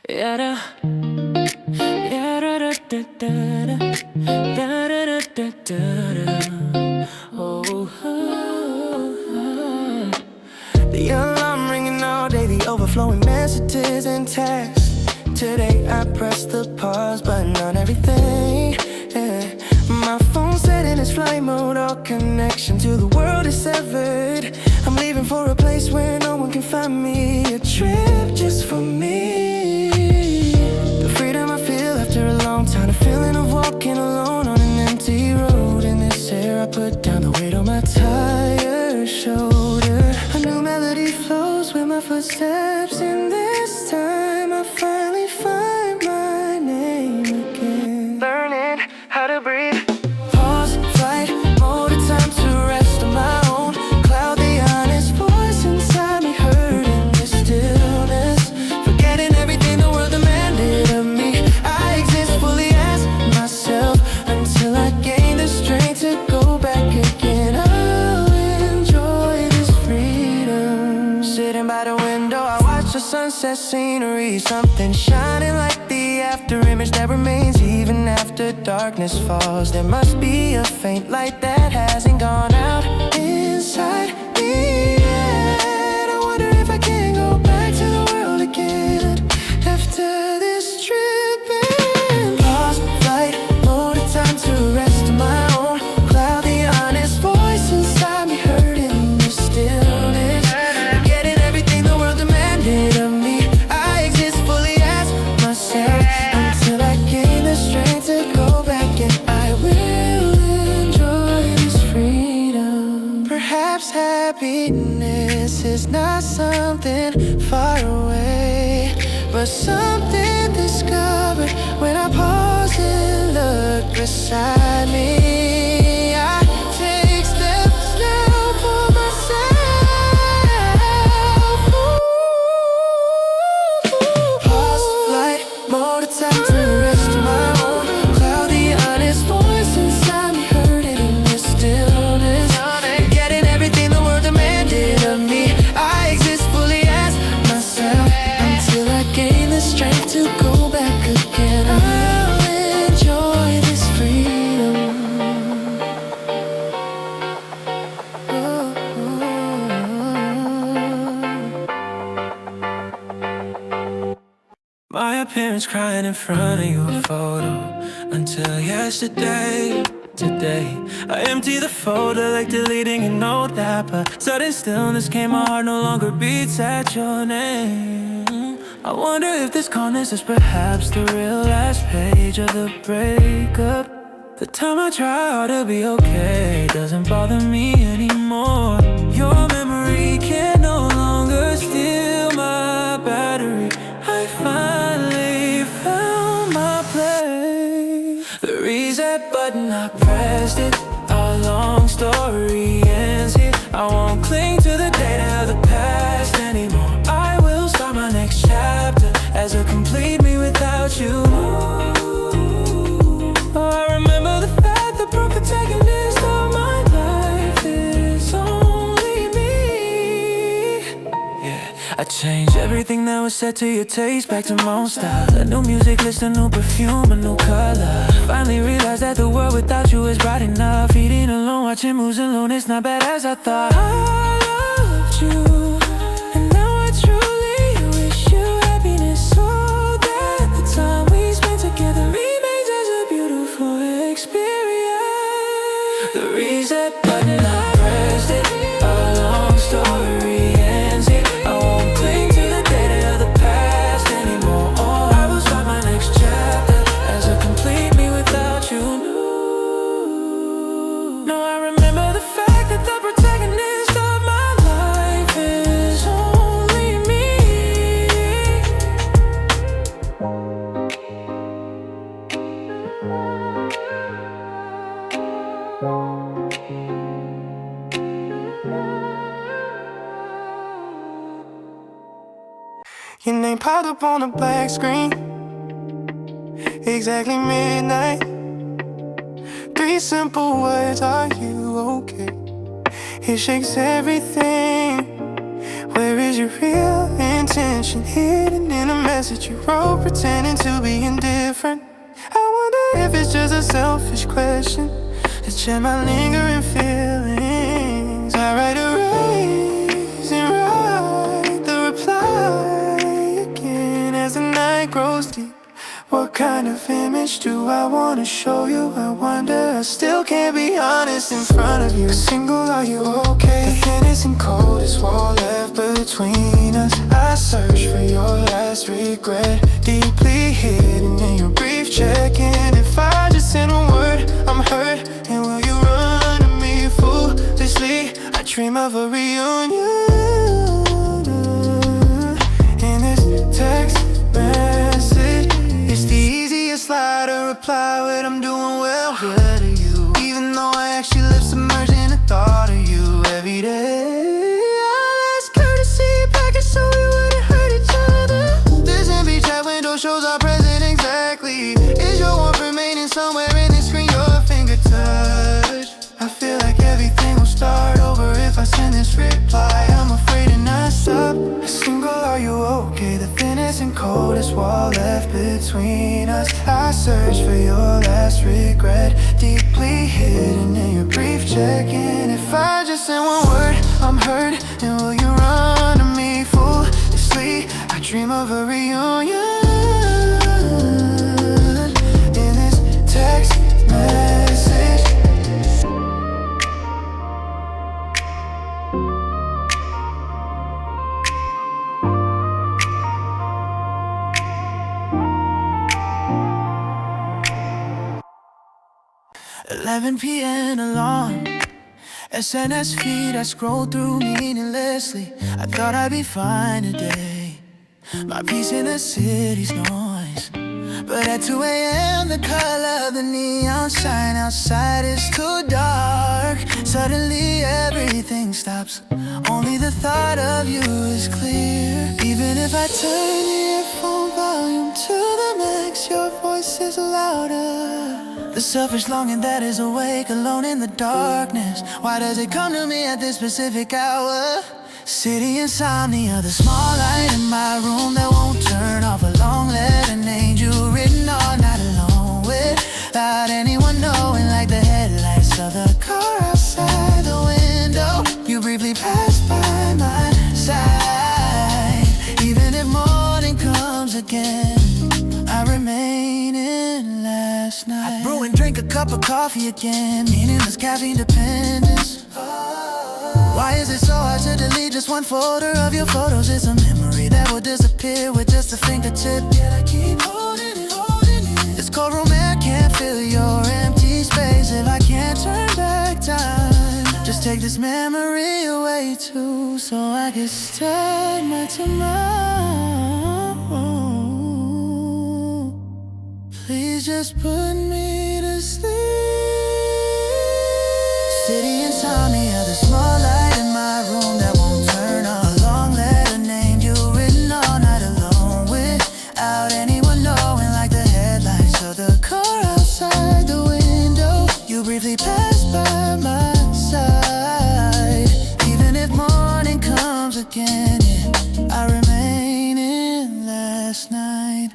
Yada, yada, da, da, da, da, da, da, da, da. Oh, oh, oh. The alarm ringing all day, the overflowing messages and texts. Today I pressed the pause button on everything. Yeah. My phone set in its flight mode, all connection to the world is severed. I'm leaving for a place where no one can find me. A trip just for me. The freedom I feel after a long time, the feeling of walking alone on an empty road. In this air I put down the weight on my tired shoulder. A new melody flows with my footsteps, and this time I finally find my name again. Learning how to breathe. Pause, flight, mode, a time to rest on my own. Cloud the honest voice inside me, heard in the stillness. Forgetting everything the world demanded of me. I exist fully as myself until I gain the strength to go back again. I'll enjoy this freedom. Sitting by the window, I watch the sunset scenery. Something shining like the after image that remains even after darkness falls. There must be a faint light that hasn't gone out inside me yet. I wonder if I can go back to the world again after this trip. And pause, flight, mode, a time to rest on my own. Cloud the honest voice inside me, heard in the stillness. Forgetting everything the world demanded of me. I exist fully as myself until I gain the strength to go back, and I will enjoy this freedom. Perhaps happiness is not something far away, but something discovered when I pause and look beside me. I take steps now for myself. Pause, flight, mode, a time to rest on my own. Cloud the honest voice inside me, heard it in the stillness. Getting everything the world demanded of me. I exist fully as myself until I gain the strength to go back again. I'll enjoy this freedom. My appearance crying in front of your photo until yesterday. Today I empty the folder like deleting a note that, but sudden stillness came, my heart no longer beats at your name. I wonder if this calmness is perhaps the real last page of the breakup. The time I try hard to be okay doesn't bother me anymore. Your memory can no longer steal my battery. I finally found my place. The reset button, I pressed it. Our long story ends here. I won't cling to the data of the past anymore. I will start my next chapter as a complete me without you. Oh, I remember the fact the protagonist of my life is only me. Yeah, I changed everything that was said to your taste back to my own style. A new music list, a new perfume, a new color. Finally realized that the world without you is bright enough. Eating alone, watching moves alone, it's not bad as I thought. I loved you, and now I truly wish you happiness, so that the time we spent together remains as a beautiful experience. The reset button, I pressed it. A long story ends here. I won't cling to the data of the past anymore. Oh, I will start my next chapter as a complete me without you. No, I remember the fact that the protagonist of my life is only me. Your name popped up on the black screen, exactly midnight. 3 simple words, are you okay? It shakes everything Where is your real intention? Hidden in a message you wrote, pretending to be indifferent. I wonder if it's just a selfish question to check my lingering feelings. I write erase and write the reply again as the night grows deep. What kind of image do I wanna show you? I wonder, I still can't be honest in front of you. Single, are you okay? The thinnest and coldest wall left between us. I search for your last regret, deeply hidden in your brief check-in. If I just send one word, I'm hurt. And will you run to me foolishly? I dream of a reunion in this text message. It's the easiest lie to reply with I'm doing well. Where are you? Even though I actually live submerged in the thought of you every day. I'll ask her to see it back so we wouldn't hurt each other. This empty chat window shows our present exactly. Is your warmth remaining somewhere in this screen your finger touch? I feel like everything will start over if I send this reply. I'm afraid to not stop. Single, are you okay? The thinnest and coldest wall left between us. I search for your last regret, deeply hidden in your brief check-in. If I just send one word, I'm hurt. And will you run to me foolishly? I dream of a reunion in this text message. p.m. alarm, SNS feed I scroll through meaninglessly. I thought I'd be fine today, my peace in the city's noise. But at 2 a.m. the color of the neon sign outside is too dark. Suddenly everything stops, only the thought of you is clear. Even if I turn the earphone volume to the max, your voice is louder. The selfish longing that is awake alone in the darkness. Why does it come to me at this specific hour? City insomnia, the small light in my room that won't turn off. A long letter named you written all night alone without anyone knowing, like the headlights of the car outside the window. You briefly passed by my side. Even if morning comes again, I remain in last night. I brew and drink a cup of coffee again, meaningless caffeine dependence. Why is it so hard to delete just one photo of your photos? It's a memory that will disappear with just a fingertip. Yet I keep holding it, holding it. It's cold room air can't fill your empty space. If I can't turn back time, just take this memory away too, so I can start my tomorrow. Please just put me to sleep. City insomnia, the small light in my room that won't turn on. A long letter named you written all night alone without anyone knowing, like the headlights of the car outside the window. You briefly passed by my side. Even if morning comes again, yeah, I remain in last night.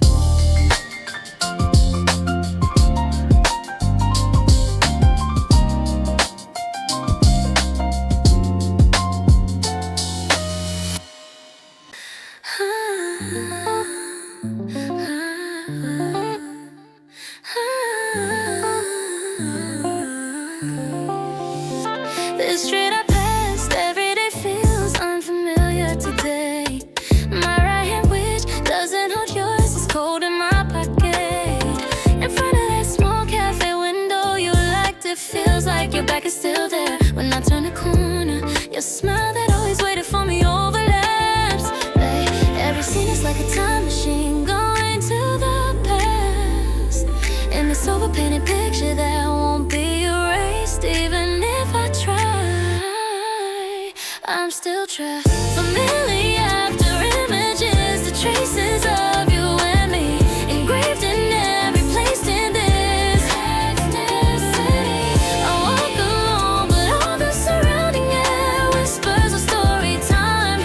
The street I passed every day feels unfamiliar today. My right hand, which doesn't hold yours, is cold in my pocket. In front of that small cafe window you liked, it feels like your back is still there. When I turn the corner, your smile that always waited for me overlaps. Babe, every scene is like a time machine going to the past. In this overpainted picture that won't be erased, even if I try, I'm still trapped. Familiar afterimages, the traces of you and me, engraved in every place in this city. I walk alone, but all the surrounding air whispers a story time.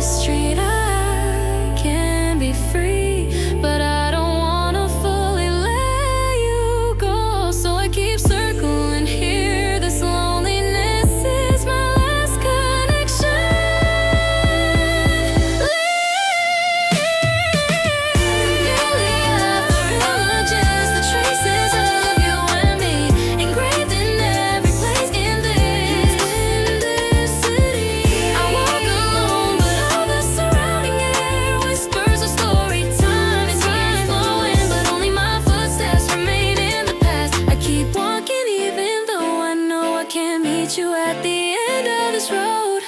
street I can be free, but I don't wanna fully let you go. So I keep circling here. This loneliness is my last connection. Afterimages, the traces of you and me, engraved in every place in this city. I walk alone, but all the surrounding air whispers a story. Time is flowing, but only my footsteps remain in the past. I keep walking even though I know I can't meet you at the end of this road.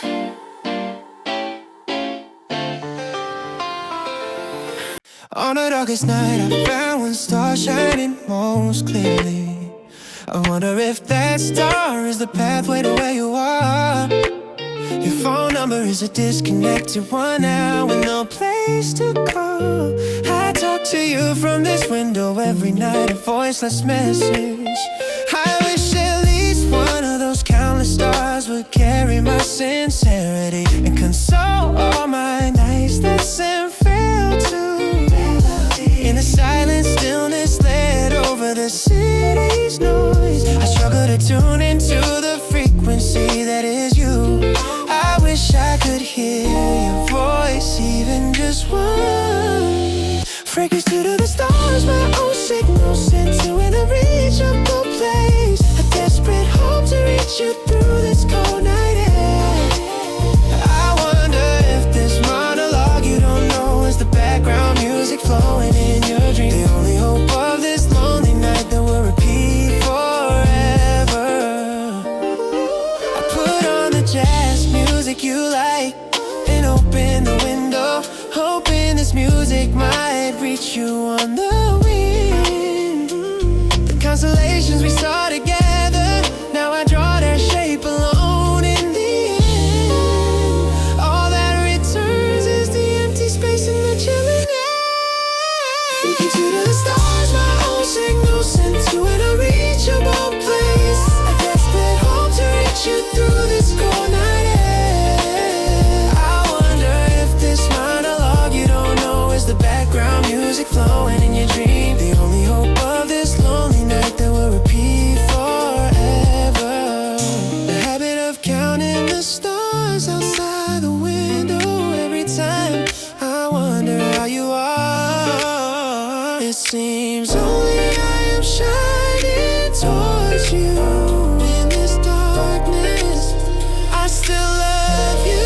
On the darkest night, I found one star shining most clearly. I wonder if that star is the pathway to where you are. Your phone number is a disconnected one now with no place to call. I talk to you from this window every night, a voiceless message. I wish at least one of those countless stars would carry my sincerity and console all my nights that send fail to. In the silent stillness laid over the city's noise, I struggle to tune into the frequency that is you. I wish I could hear your voice, even just one. Fragrance to the stars, my own signal sent to an unreachable place. A desperate hope to reach you through this cold night air. I wonder if this monologue you don't know is the background music flowing in your dream. The only hope of this lonely night that will repeat forever. I put on the jazz music you like and open the window, hoping this music might reach you on the wind. The constellations we saw together, now I draw their shape alone in the end. All that returns is the empty space in the chilling air. Into the stars, my own signal sent to an unreachable place. A desperate hope to reach you through this cold night air. I wonder if this monologue you don't know is the background music flowing in your dream. The only hope of this lonely night that will repeat forever. The habit of counting the stars outside the window every time I wonder how you are. It seems only I am shining towards you in this darkness. I still love you.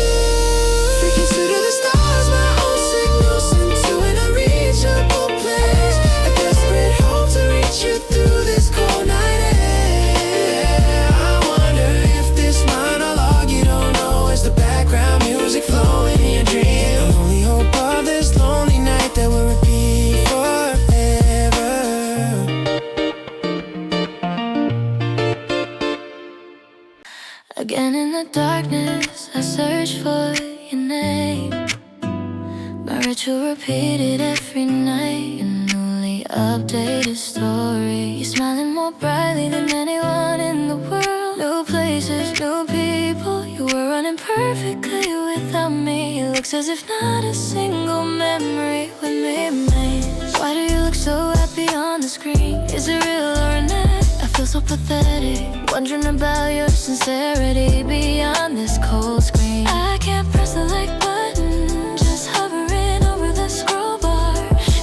Freaking to the stars, my own signal sent to an unreachable place. A desperate hope to reach you through this cold night air. I wonder if this monologue you don't know is the background music flowing in your dream. The only hope of this lonely night that will repeat forever. Again in the darkness, I search for your name. My ritual repeated every night, a newly updated story. You're smiling more brightly than anyone in the world. New places, new people. You were running perfectly without me. It looks as if not a single memory with me remains. Why do you look so happy on the screen? Is it real or an act? I feel so pathetic, wondering about your sincerity beyond this cold screen. I can't press the like button, just hovering over the scroll bar.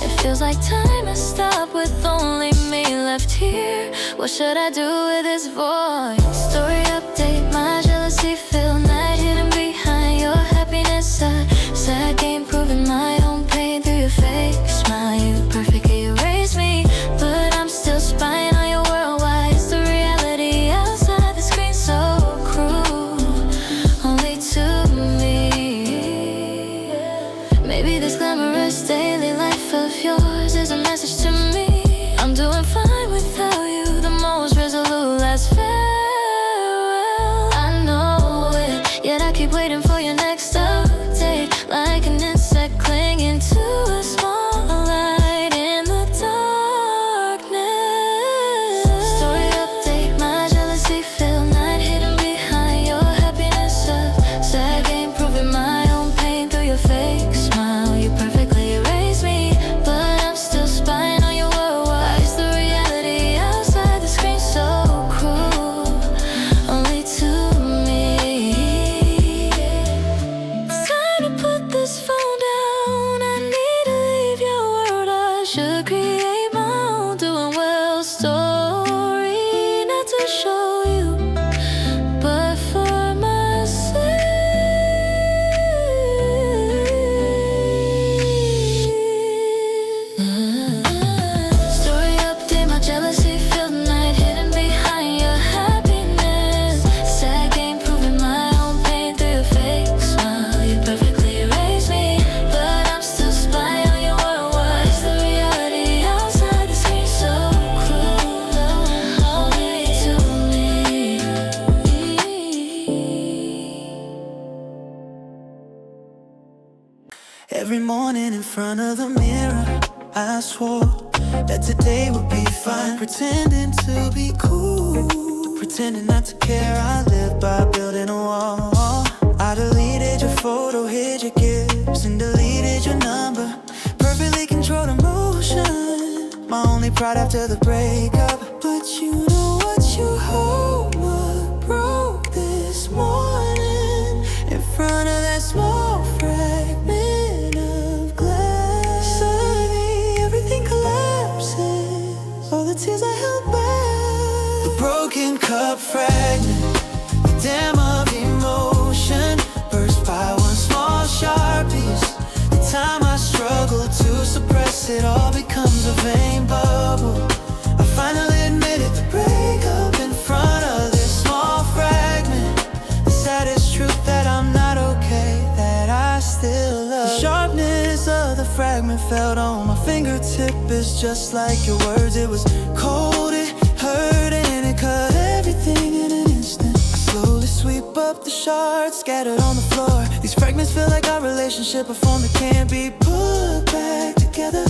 It feels like time has stopped with only me left here. What should I do with this voice? Story update, my jealousy filled night hidden behind your happiness. Sad game proving my own pain through your fake smile. You perfectly erased me, but I'm still spying on your world. Why is the reality outside the screen so cruel? Only to me. Maybe this glamorous daily life of yours is a message to me. I'm doing fine without you. The most resolute last farewell Every morning in front of the mirror I swore that today would be fine. Pretending to be cool, pretending not to care. I live by building a wall. I deleted your photo, hid your gifts, and deleted your number. Perfectly controlled emotion, my only pride after the breakup. But you know what, you hold what broke this morning in front of that small fragment of glass. Suddenly everything collapses, all the tears I held back. The broken cup fragment, the dam of emotion, burst by one small sharp piece. The time I struggle to suppress it all becomes a vain bubble. I finally admitted the breakup in front of this small fragment. The saddest truth that I'm not okay, that I still love. The sharpness of the fragment felt on my fingertip. It's just like your words. It was cold, it hurt, and it cut everything in an instant. I slowly sweep up the shards scattered on the floor. These fragments feel like our relationship, a form that can't be put back together.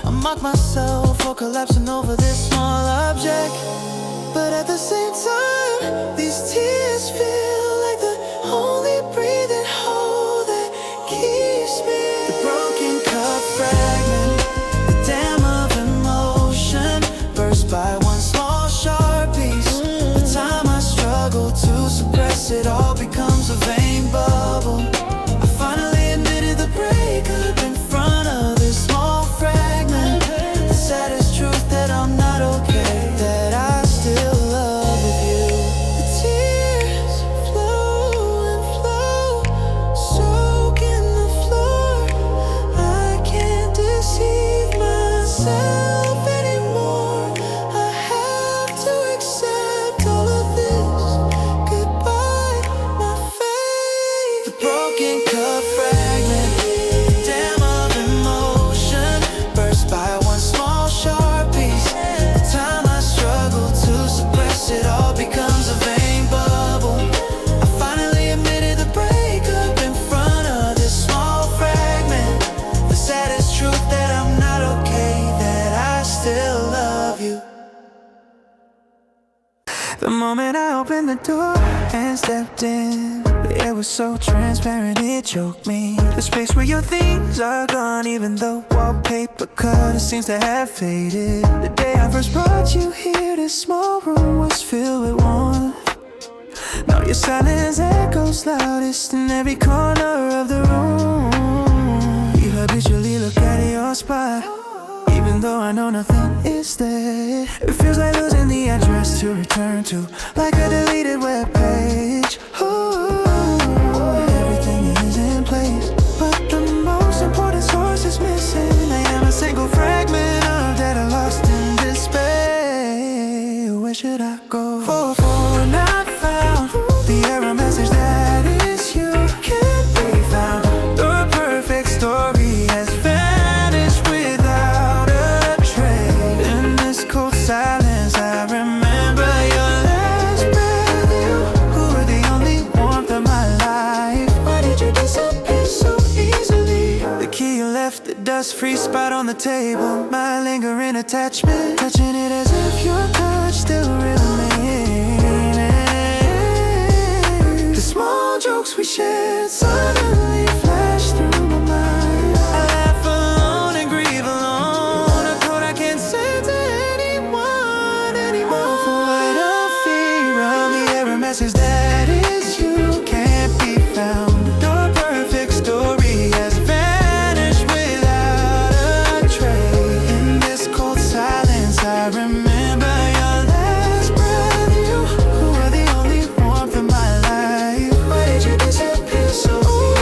I mock myself for collapsing over this small object, but at the same time, these tears feel like the only breathing hole that keeps me. The broken cup fragment, the dam of emotion, burst by one small sharp piece. The time I struggle to suppress it all becomes a vain bubble. I finally admitted the breakup in front of this small fragment. The saddest truth that I'm not okay, that I still love you. The tears flow and flow, soaking the floor. I can't deceive myself anymore. I have to accept all of this. Goodbye, my fate. The broken cup fragment, the dam of emotion, burst by one small sharp piece. The time I struggle to suppress it all becomes a vain bubble. I finally admitted the breakup in front of this small fragment. The saddest truth that I'm not okay, that I still love you. The moment I opened the door and stepped in, the air was so transparent it choked me. The space where your things are gone, even though wallpaper color seems to have faded. The day I first brought you here, this small room was filled with warmth. Now your silence echoes loudest in every corner of the room. You habitually look at your spot, even though I know nothing is there. It feels like losing the address to return to, like a deleted web page. Ooh, everything is in place, but the most important source is missing. I am a single fragment of that I lost in despair. Where should I go? For not found, the error message that is you can't be found. The perfect story has vanished without a trace. In this cold silence, I remember your last breath. You who were the only warmth of my life. Why did you disappear so easily? The key you left, the dust-free spot on the table. My lingering attachment, touching it as if your touch still remained. The small jokes we shared suddenly flashed through my mind. I laugh alone and grieve alone, a code I can't send to anyone anymore. For what a fear of the error message that is you can't be found. Your perfect story has vanished without a trace. In this cold silence, I remember your last breath. You who were the only warmth of my life. Why did you disappear so easily?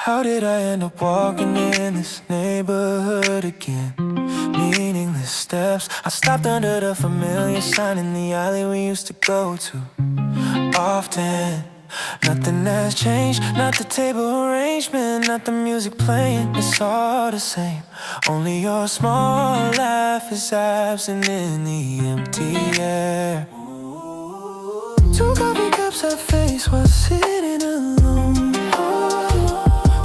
How did I end up walking in this neighborhood again? Meaningless steps. I stopped under the familiar sign in the alley we used to go to often. Nothing has changed, not the table arrangement, not the music playing, it's all the same. Only your small laugh is absent in the empty air. Two coffee cups I face while sitting alone.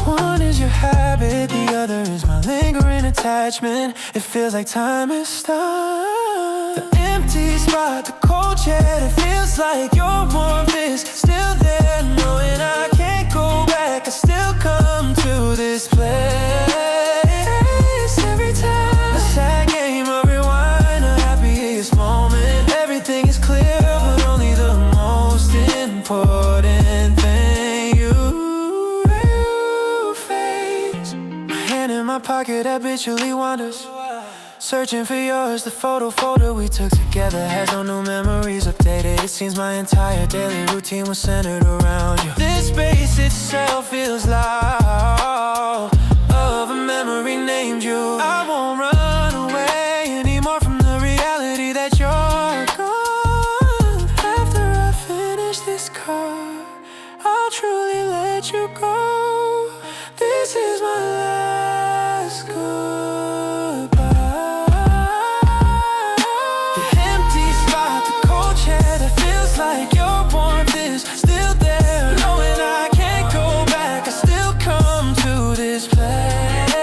One is your habit, the other is my lingering attachment. It feels like time has stopped. The empty spot, the cold chair, it feels like your warmth is still there. Knowing I can't go back, I still come to this place. Every time a sad game of rewind, a happiest moment. Everything is clear, but only the most important thing you face. My hand in my pocket habitually wanders, searching for yours. The photo folder we took together has no new memories updated. It seems my entire daily routine was centered around you. This space itself feels loud of a memory named you. I won't run away anymore from the reality that you're gone. After I finish this card, I'll truly let you go. This is my last goodbye. Like your warmth is still there. Knowing I can't go back, I still come to this place.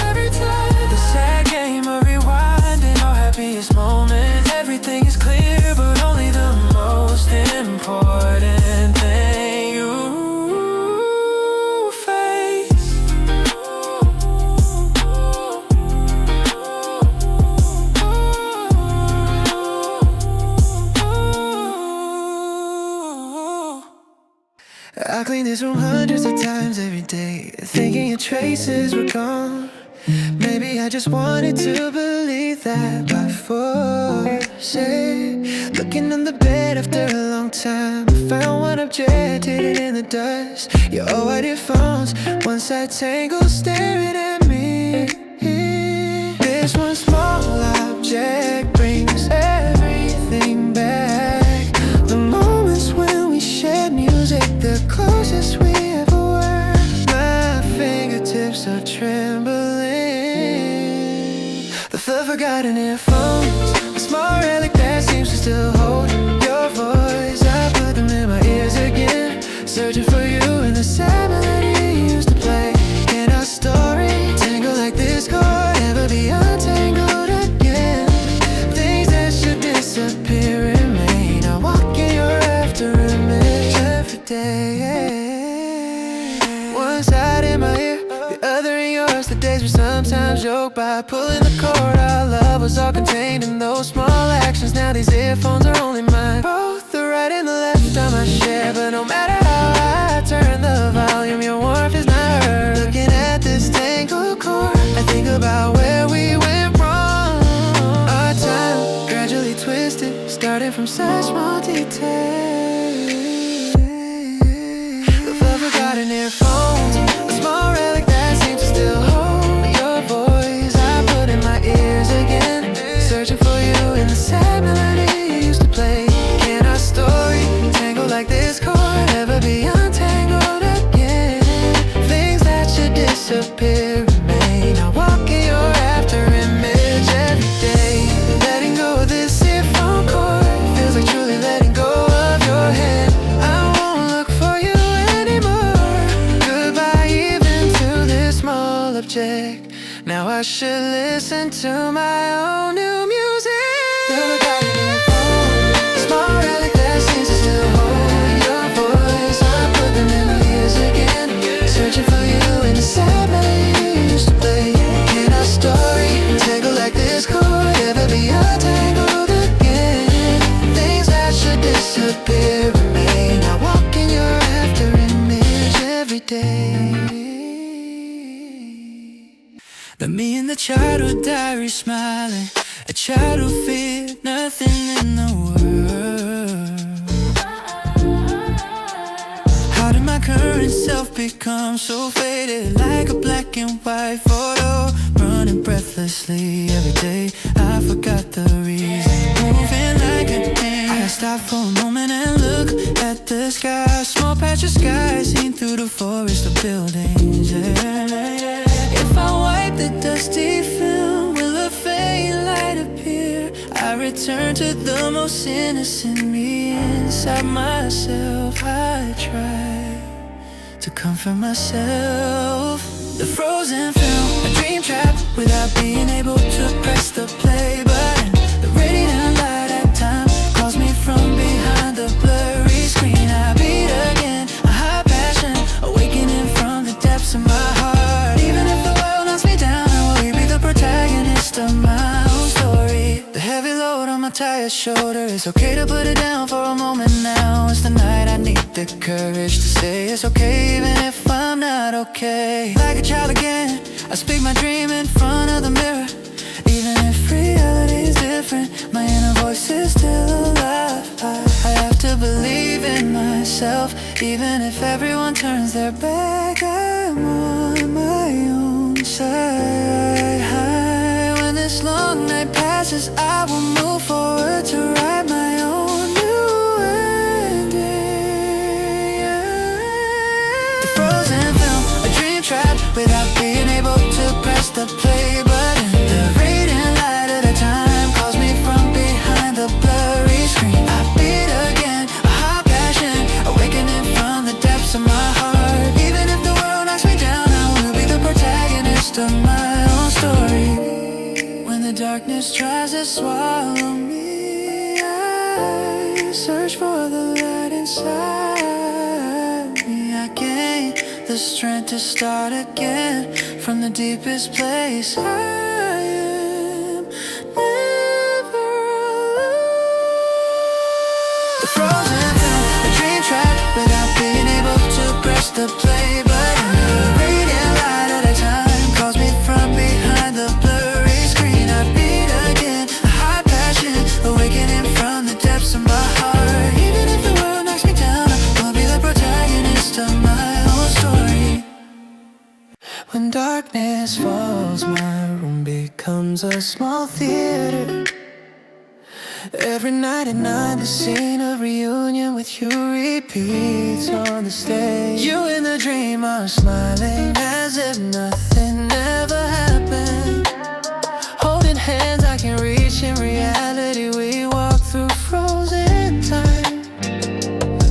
Every time the sad game of rewinding, our happiest moment. Everything is clear, but only the most important thing you face. I clean this room hundreds of times every day, thinking your traces were gone. Maybe I just wanted to believe that by force. Looking in the bed after a long time, I found one object hidden in the dust. Your old white earphones, one side tangle staring at me. This one small object brings everything back. The moments when we shared music, the closest we ever were. My fingertips are trembling. The forgotten earphones, a small relic that seems to still hold your voice. I put them in my ears again, searching for you in the sad melody you used to play. Can our story tangle like this cord ever be untangled again? Things that should disappear remain. I walk in your afterimage every day. One side in my ear, the other in yours. The days we sometimes joke by pulling the cord. Our love was all contained in those small actions. Now these earphones are only mine. Both the right and the left time I share, but no matter how I turn the volume, your warmth is not heard. Looking at this tangled cord, I think about where we went wrong. Our time gradually twisted, starting from such small details. The forgotten earphones, a small relic that seems to still hold your voice. I put in my ears again, searching for you in the sad melody you used to play. Can our story tangle like this cord ever be untangled again? Things that should disappear remain. I walk in your afterimage every day. Letting go of this earphone cord feels like truly letting go of your hand. I won't look for you anymore. Goodbye even to this small object. Now I should listen to my own new music. Small relic that seems to still hold your voice. I put them in my ears again, searching for you in the sad melody you used to play. Can our story tangle like this cord ever be untangled again? Things that should disappear remain. I walk in your afterimage every day. But me in the childhood diary smiling, a child who feared nothing in the world. How did my current self becomes so faded, like a black and white photo, running breathlessly every day. I forgot the reason, moving like a thing. I stop for a moment and look at the sky. Small patch of sky seen through the forest of buildings, yeah. If I wipe the dusty film, will a faint light appear? I return to the most innocent me inside myself. I try to comfort myself. The frozen film, a dream trap without being able to press the play button. The radiant light at times calls me from behind the blurry screen. I beat again, a high passion awakening from the depths of my heart. Even if the world knocks me down, I will be the protagonist of my own story. The heavy load on my tired shoulder, it's okay to put it down for a moment now. It's the night I need the courage to say it's okay even if I'm not okay. Like a child again, I speak my dream in front of the mirror. Even if reality is different, my inner voice is still alive. I have to believe in myself, even if everyone turns their back. I'm on my own side. When this long night passes, I will move forward to write my own new ending. The frozen film, a dream trap without being able to press the play button. The radiant light at a time calls me from behind the blurry screen. I beat again, a high passion awakening from the depths of my heart. Even if the world knocks me down, I will be the protagonist of my own story. When the darkness tries to swallow me, I search for the light inside me. I gain the strength to start again from the deepest place. I am never alone. The frozen film, a dream trap without being able to press the play button. The radiant light at a time calls me from behind the blurry screen. I beat again, a high passion awakening from the depths of my heart. Even if the world knocks me down, I'll be the protagonist of my own story. When darkness falls, my room becomes a small theater. Every night at 9, the scene of reunion with you repeats on the stage. You in the dream are smiling as if nothing ever happened. Holding hands I can reach, in reality we walk through frozen time.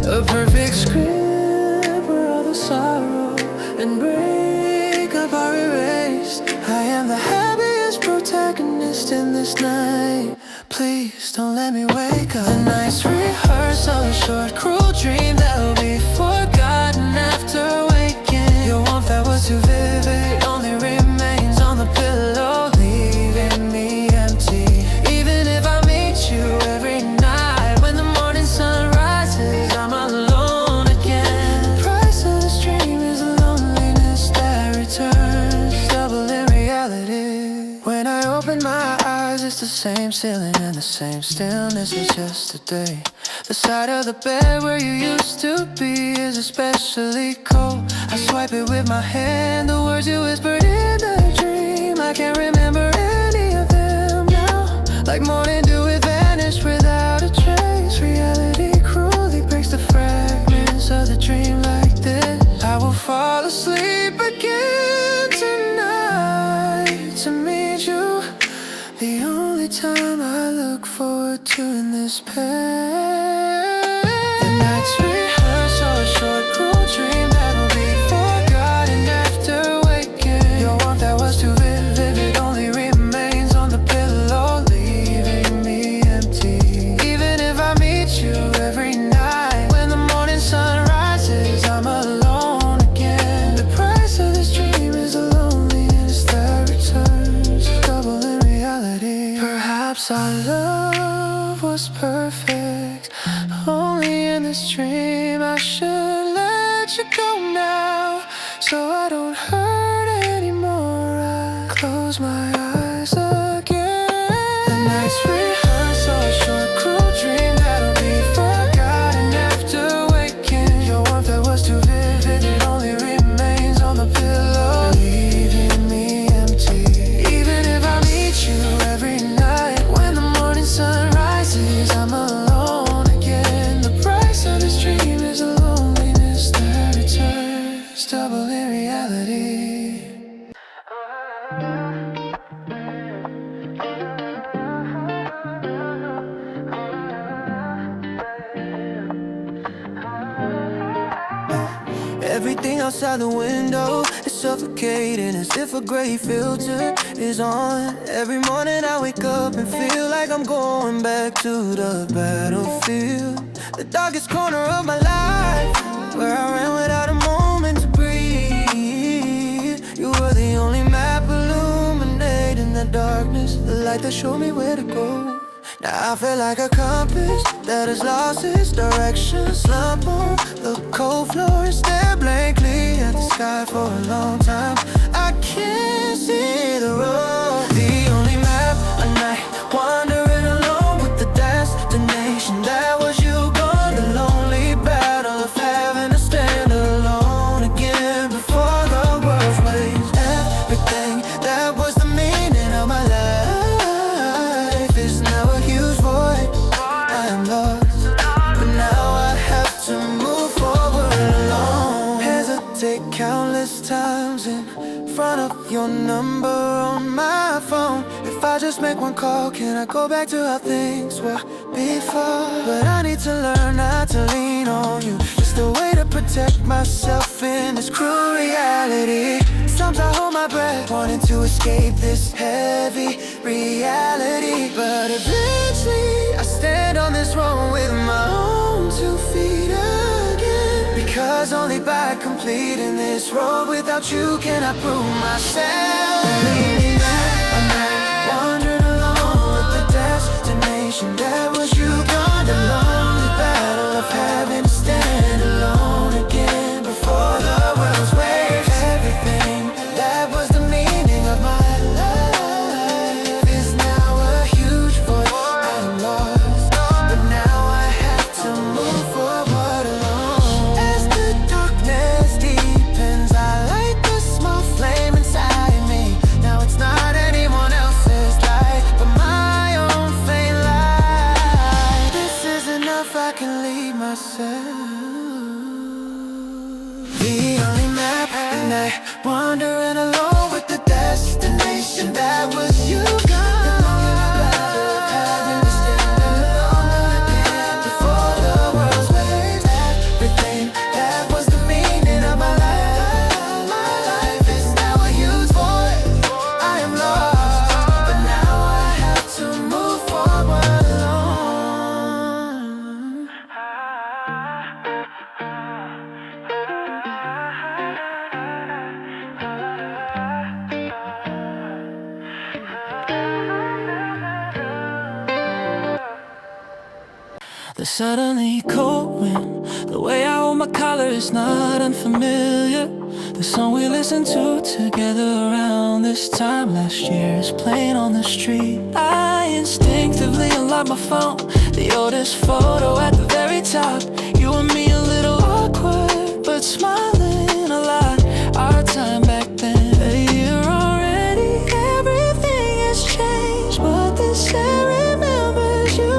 A perfect script where all the sorrow and breakup are erased. I am the happiest protagonist in this night. Please don't let me wake up. The night's rehearsal, a short cruel dream that will be forgotten after waking. Your warmth that was too vivid only remains on the pillow, leaving me empty. Even if I meet you every night, when the morning sun rises, I'm alone again. The price of this dream is the loneliness that returns, double in reality. When I open my eyes, it's the same ceiling and the same stillness as yesterday. The side of the bed where you used to be is especially cold. I swipe it with my hand, the words you whispered in the dream. I can't remember any of them now. Like morning dew, it vanished without a trace. Reality cruelly breaks the fragments of the dream like this. I will fall asleep again tonight to meet you. The only time I look forward to in this pain. The night's rehearsal, a short cruel dream that will be forgotten after waking. Your warmth that was too vivid only remains on the pillow, leaving me empty. Even if I meet you every night, when the morning sun rises, I'm alone again. The price of this dream is the loneliness that returns, double in reality. Perhaps our love was perfect, only in this dream. I should let you go now, so I don't hurt anymore. I close my eyes again. The night's rehearsal, a short cruel dream that'll be forgotten after waking. Your warmth that was too vivid Everything outside the window is suffocating, as if a gray filter is on. Every morning I wake up and feel like I'm going back to the battlefield, the darkest corner of my life, where I ran without a moment to breathe. You were the only map illuminating the darkness, the light that showed me where to go. Now I feel like a compass that has lost its direction. Slump on the cold floor and stare blankly at the sky for a long time. I can't see the road, the only map, a night wandering alone with the destination that was you gone. The lonely battle of having to stand alone again before the world's waves. Everything that was the meaning of my life is now a huge void. I am lost, but now I have to move forward alone. Hesitate countless times in front of your number on my phone. If I just make one call, can I go back to how things were before? But I need to learn not to lean on you, just a way to protect myself in this cruel reality. Sometimes I hold my breath, wanting to escape this heavy reality, but eventually I stand on this road with my own 2 feet again. Because only by completing this road without you can I prove myself. Leaning out, I'm not wandering alone with the destination that was you gone. The lonely battle of having to stand alone again before the world's waves. Everything that was the meaning of my life is now a huge void. I'm lost, but now I have to move forward alone. As the darkness deepens, I light the small flame inside me. Now it's not anyone else's light, but my own faint light. This is enough, I can leave myself. The only map, and I wandering alone with the destination that was you gone. Having to stand alone again before the world's waves. Everything that was the meaning of my life is now a huge void. I am lost, but now I have to move forward alone. The suddenly cold wind, the way I hold my collar is not unfamiliar. The song we listened to together around this time last year is playing on the street. I instinctively unlocked my phone, the oldest photo at the very top. You and me a little awkward, but smiling a lot. Our time back then, a year already, everything has changed, but this air remembers you.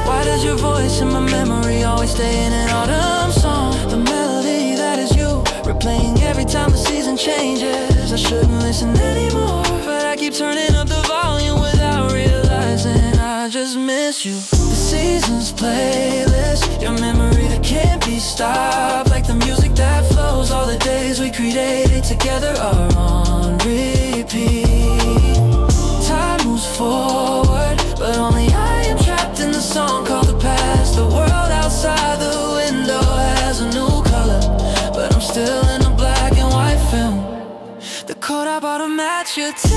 Why does your voice in my memory always stay in an autumn song? The melody that is you, replaying every time the season changes. I shouldn't listen anymore, but I keep turning up the volume without realizing I just miss you. The seasons playlist, your memory that can't be stopped, like the music that flows. All the days we created together are on repeat. Time moves forward, but only I am trapped in the song called the past. The world outside the window has a new color, but I'm still in a black and white film. The coat I bought to match your taste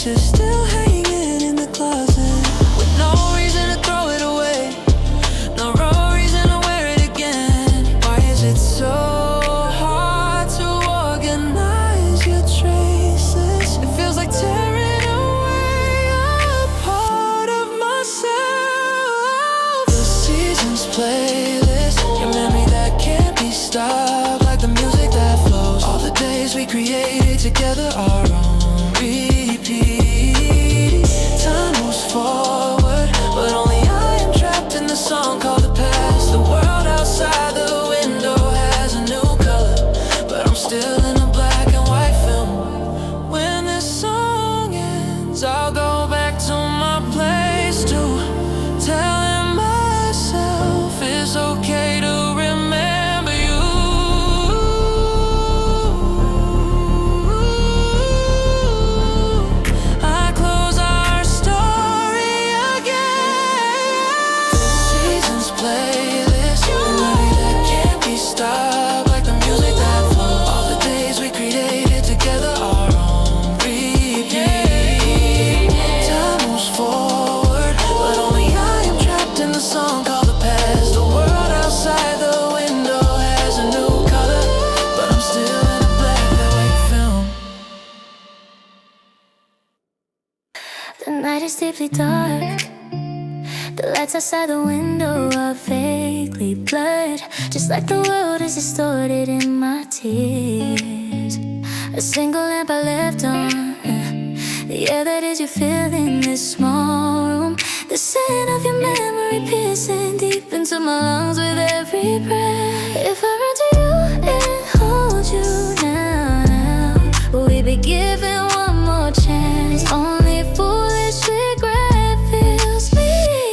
is still hanging in the closet, with no reason to throw it away, no real reason to wear it again. Why is it so hard to organize your traces? It feels like tearing away a part of myself. The seasons playlist, your memory that can't be stopped, like the music that flows. All the days we created together are on repeat. Time moves forward, but only I am trapped in the song called the past. The world outside the window has a new color, but I'm still in a black and white film. When this song ends, I'll go back to my place too, telling myself it's deeply dark. The lights outside the window are vaguely blurred, just like the world is distorted in my tears. A single lamp I left on, the air that is you feel in this small room. The scent of your memory piercing deep into my lungs with every breath. If I run to you and hold you now, will we be given one more chance? Only foolish regret fills me.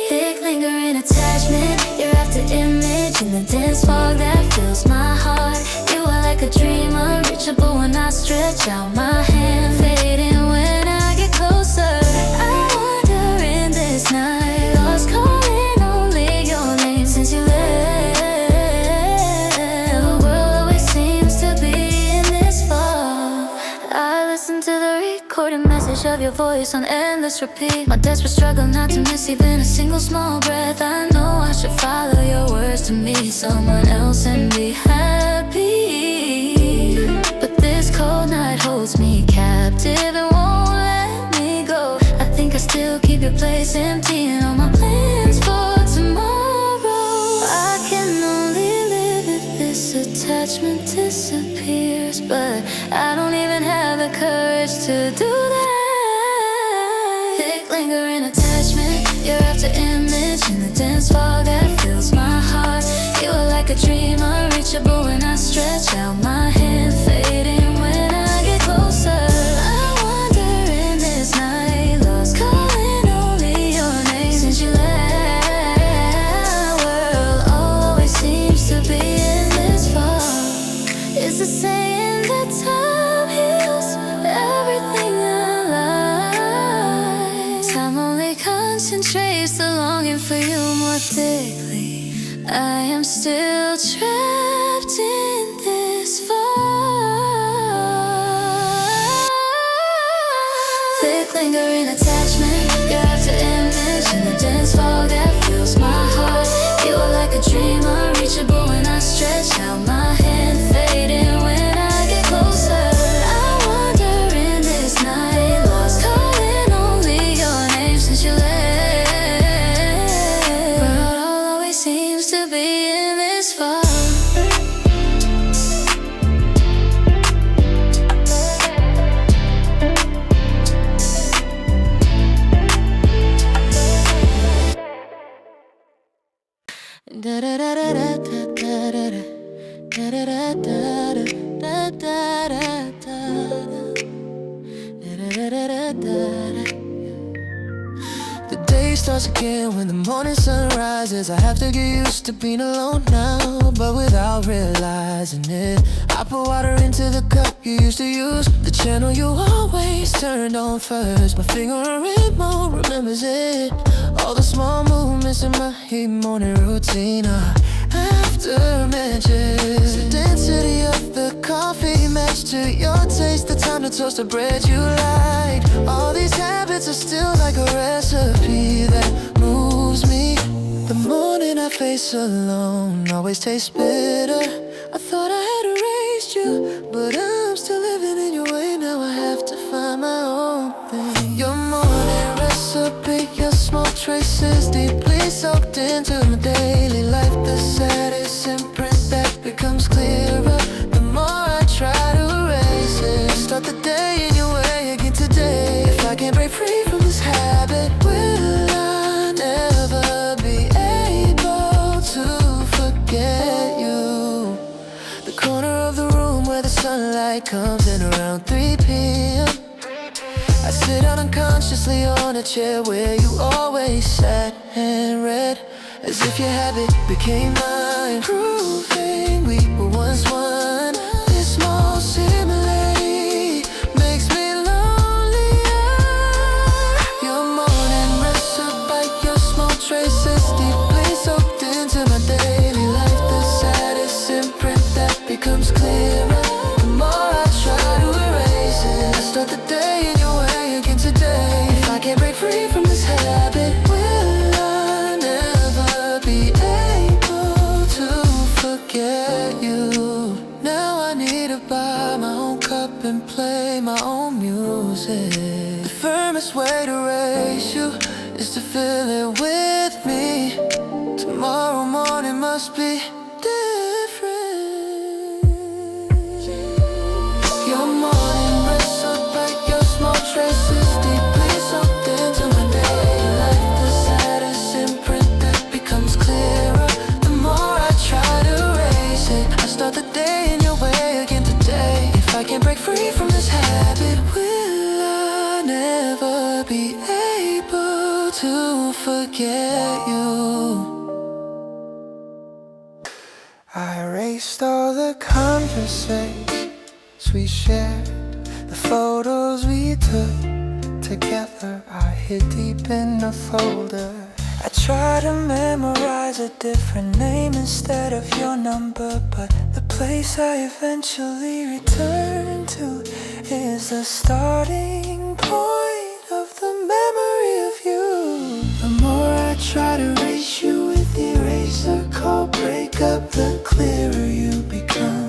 Thick lingering attachment, your afterimage in the dense fog that fills my heart. You are like a dream unreachable when I stretch out my hand, fading when I get closer. I wander in this night, lost calling only your name since you left. The world always seems to be in this fog. I listen to the recorded message of your voice on endless repeat. My desperate struggle not to miss even a single small breath. I know I should follow your words to meet someone else and be happy, but this cold night holds me captive and won't let me go. I think I still keep your place empty and all my plans for tomorrow. I can only live if this attachment disappears, but I don't even have the courage to do that. Thick lingering attachment, you're after image in the dense fog that fills my heart. You are like a dream unreachable when I stretch out my hand, fading when I get closer. I wander in this night, lost calling only your name since you left. World always seems to be in this fog. It's the saying that time heals everything alive. Time only concentrates the longing for you more thickly. I am still trapped in this fog. Thick lingering attachment, you're after image in the dense fog that fills my heart. You are like a dream unreachable when I stretch out my hand, fading when I get closer. I wander in this night, lost calling only your name since you left. World always seems to be in this fog. The day starts again when the morning sun rises. I have to get used to being alone now, but without realizing it, I put water into the cup you used to use, the channel you always turned on first. My finger remote remembers it. All the small movements in my morning routine are aftermatches. The density of the coffee matched to your taste, the time to toast the bread you like. All these habits are still like a recipe that moves me. The morning I face alone always tastes bitter. I thought I had erased you, but I'm still living in your way. Now I have to find my own thing. Your morning recipe, your small traces deeply soaked into my daily life. The saddest imprint that becomes clearer the more I try to erase it. Start the day in your way again today. If I can't break free from this habit, will I never be able to forget you? The corner of the room where the sunlight comes in around 3 p.m. I sit down unconsciously on a chair where you always sat and read, as if your habit became mine, proving we were once one. This small similarity makes me lonelier. Your morning recipe, your small traces deeply soaked into my daily life. The saddest imprint that becomes clearer the more I try to erase it. I start the day in your way again today. If I can't break free from this habit, will I never be able to forget you? feel it with me. Tomorrow morning must be different. Your morning breath so bright, your smoke traces deeply soaked into my daily life. The saddest imprint that becomes clearer the more I try to erase it. I start the day in your way again today. If I can't break free from this habit, will I never be able to forget you? I erased all the conversations we shared, the photos we took together. I hid deep in a folder. I try to memorize a different name instead of your number, but the place I eventually return to is the starting point of the memory of you. The more I try to erase you with the eraser cold break up, the clearer you become.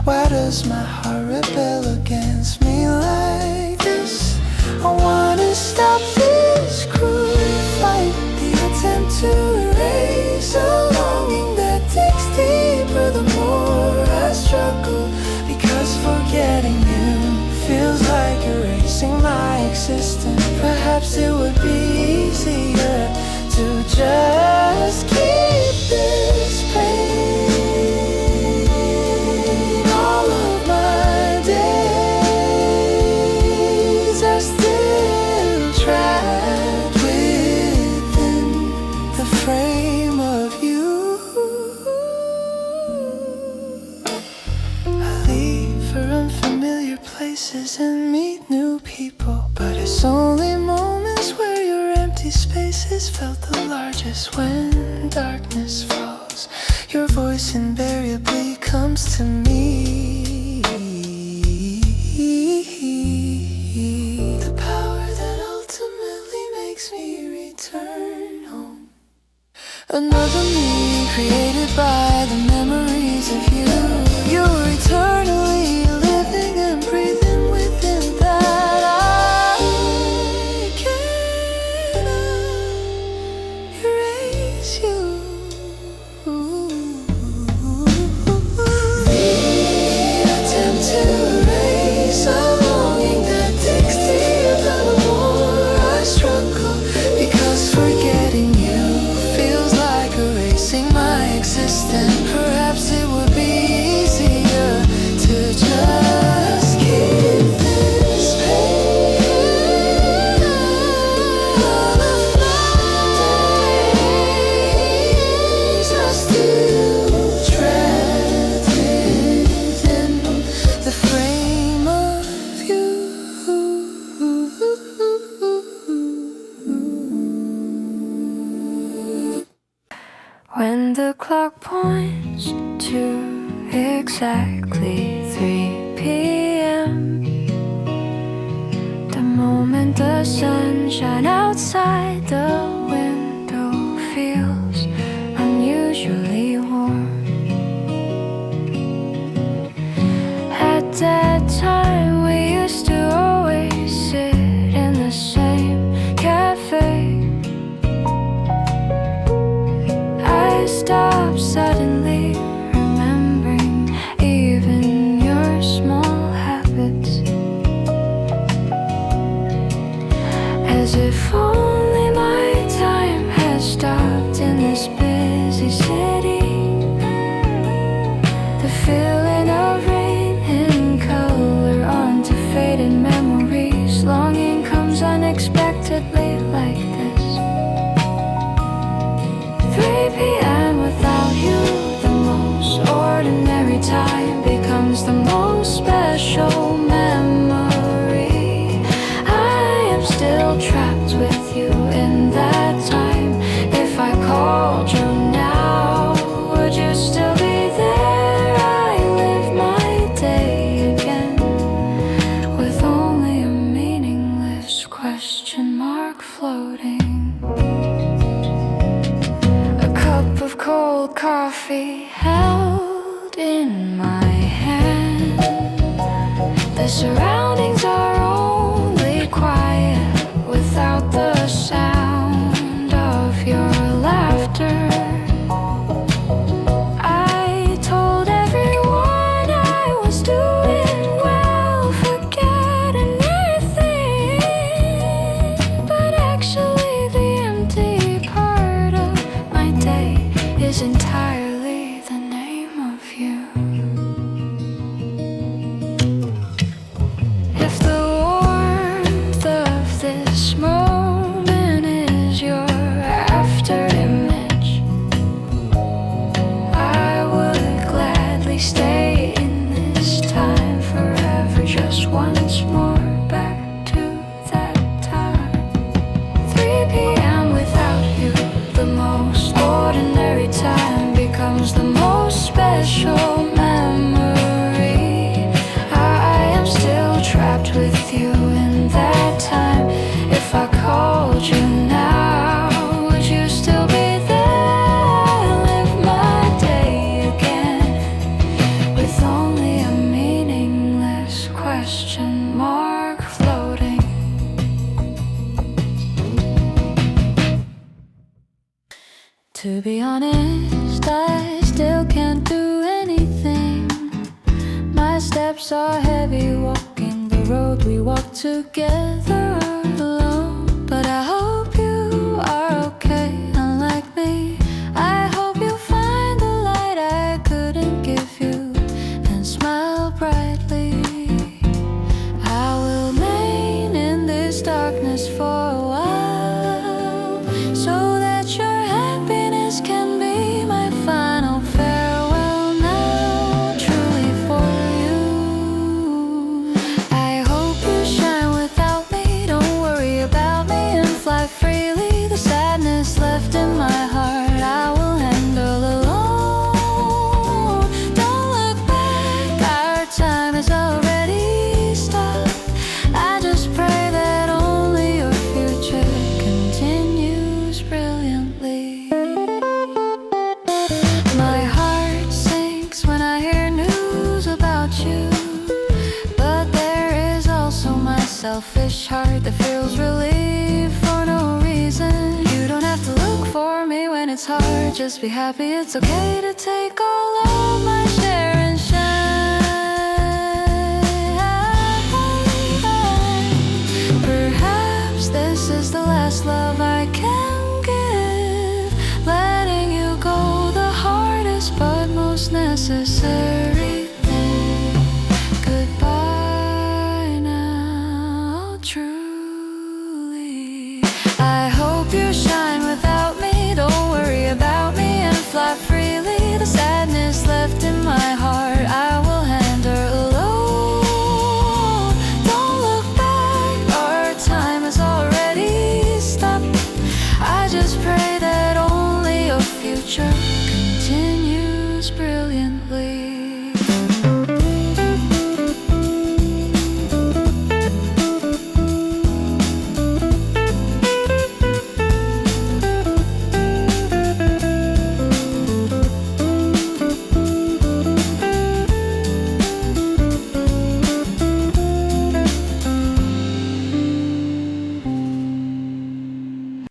Why does my heart rebel against me like this? I wanna stop this cruel fight, the attempt to erase a longing that digs deeper the more I struggle. Because forgetting you feels like erasing my existence. Perhaps it would be easier to just keep this pain. All of my days are still trapped within the frame of you. I leave for unfamiliar places and meet new people, but it's only moments where your empty spaces felt the largest. When darkness falls, your voice invariably comes to me. The power that ultimately makes me return home. Another me created by the memories of you. You're eternally living and breathing within that. I cannot erase you. The attempt to erase a longing that digs deeper the more I struggle. Because forgetting you feels like erasing my existence. Perhaps it would be easier to just keep this pain. All of my days are still trapped within the frame of you. When the clock points to exactly 3 p.m., the moment the sunshine outside the window feels unusually warm. At that time we used to always sit in the same cafe. I stopped suddenly remembering even your small habits, as if only my time has stopped in this busy city. The feeling of rain in color onto faded memories. Longing comes unexpectedly like this. 3 p.m. without you, the most ordinary time becomes the most special memory. I am still trapped with you in that time. If I called you now, would you still be there? I live my day again with only a meaningless question mark floating. Of cold coffee held in my hand. The surroundings are only quiet without the sound after. I told everyone I was doing well, forgetting everything, but actually the empty part of my day is entirely the name of you. If the warmth of this moment is your afterimage, I would gladly stay in this time forever, just once more back to that time. 3 p.m. without you, the most ordinary time becomes the most special memory. I am still trapped with you in that time. If I called you now, would you still be there? Live my day again with only a meaningless question mark floating. To be honest, I still can't do anything. My steps are heavy, walking the road we walk together alone. But I hope you are okay, unlike me. I hope you find the light I couldn't give you and smile brightly. I will remain in this darkness for a while, so that your happiness can be my final farewell now, truly for you. I hope you shine without me, don't worry about me, and fly freely. The sadness left in my heart I will handle alone. Don't look back, our time is already stopped. I just pray that only your future continues brilliantly. My heart sinks when I hear news about you, but there is also my selfish heart that feels relief for no reason. You don't have to look for me when it's hard, just be happy. It's okay to take all of my share and shine. Perhaps this is the last love I can give, letting you go the hardest but most necessary thing. Goodbye now, truly. I hope you shine without me, don't worry about me, and fly freely. The sadness left in my heart I will handle alone. Don't look back, our time has already stopped. I just pray that only your future continues brilliantly.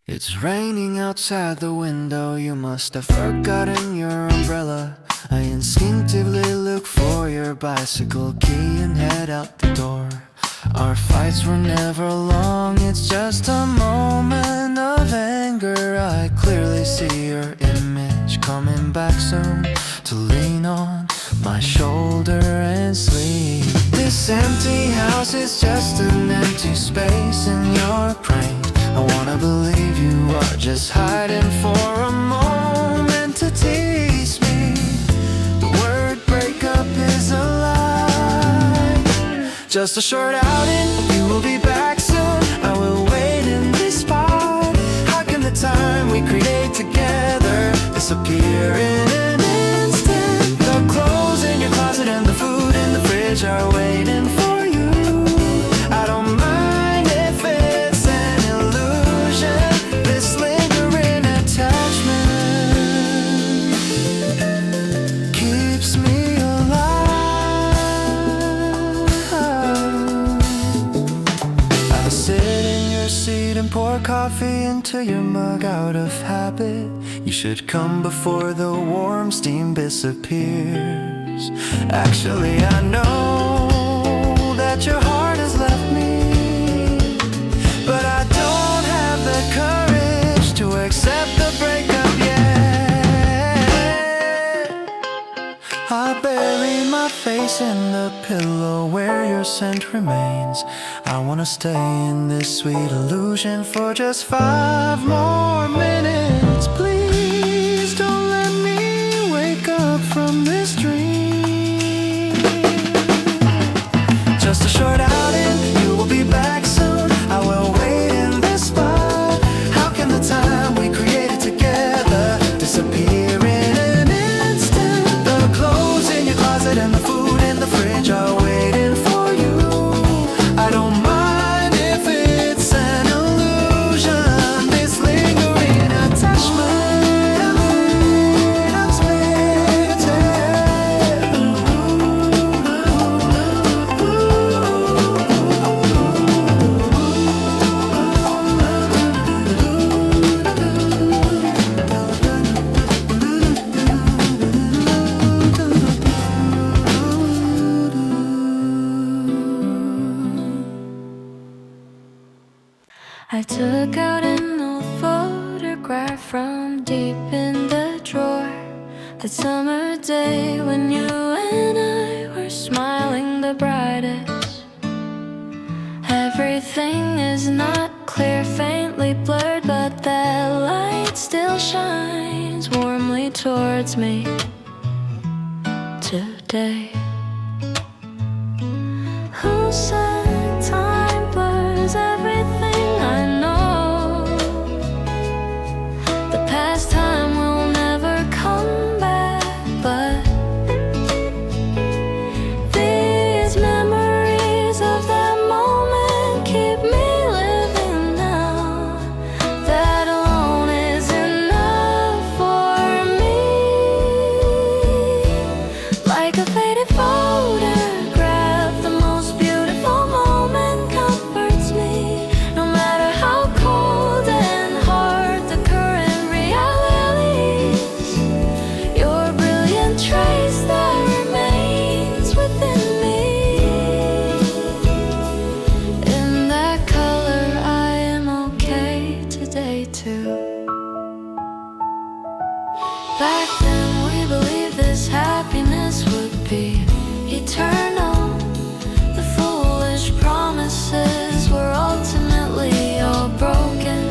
It's raining outside the window, you must have forgotten your umbrella. I instinctively look for your bicycle key and head out the door. Our fights were never long, it's just a moment of anger. I clearly see your image coming back soon to lean on my shoulder and sleep. This empty house is just an empty space in your brain. I wanna believe you are just hiding for a moment to tease me. The word breakup is a lie. Just a short outing, you will be back soon. I will wait in this spot. How can the time we create together disappear in an instant? The clothes in your closet and the food in the fridge are waiting for you. I don't mind if it's an illusion, this lingering attachment keeps me alive. I sit in your seat and pour coffee into your mug out of habit. You should come before the warm steam disappears. Actually, I know that your heart has left me, but I don't have the courage to accept the breakup yet. I bury my face in the pillow where your scent remains. I wanna stay in this sweet illusion for just 5 more minutes. Please don't let me wake up from this dream. Just a short outing, you will be back soon. I will wait in this spot. How can the time we created together disappear in an instant? The clothes in your closet and the food in the fridge are waiting for you. I don't mind if it's an illusion, this lingering attachment I'm I took out an old photograph from deep in the drawer. That summer day when you and I were smiling the brightest. Everything is not clear, faintly blurred, but that light still shines warmly towards me today. Who said time blurs everything? I know the past time will never come back, but these memories of that moment keep me living now. That alone is enough for me. Like a faded photograph, the most beautiful moment comforts me. No matter how cold and hard the current realities, your brilliant trace that remains within me. In that color, I am okay today too. Back then we believed this happiness would be eternal. The foolish promises were ultimately all broken.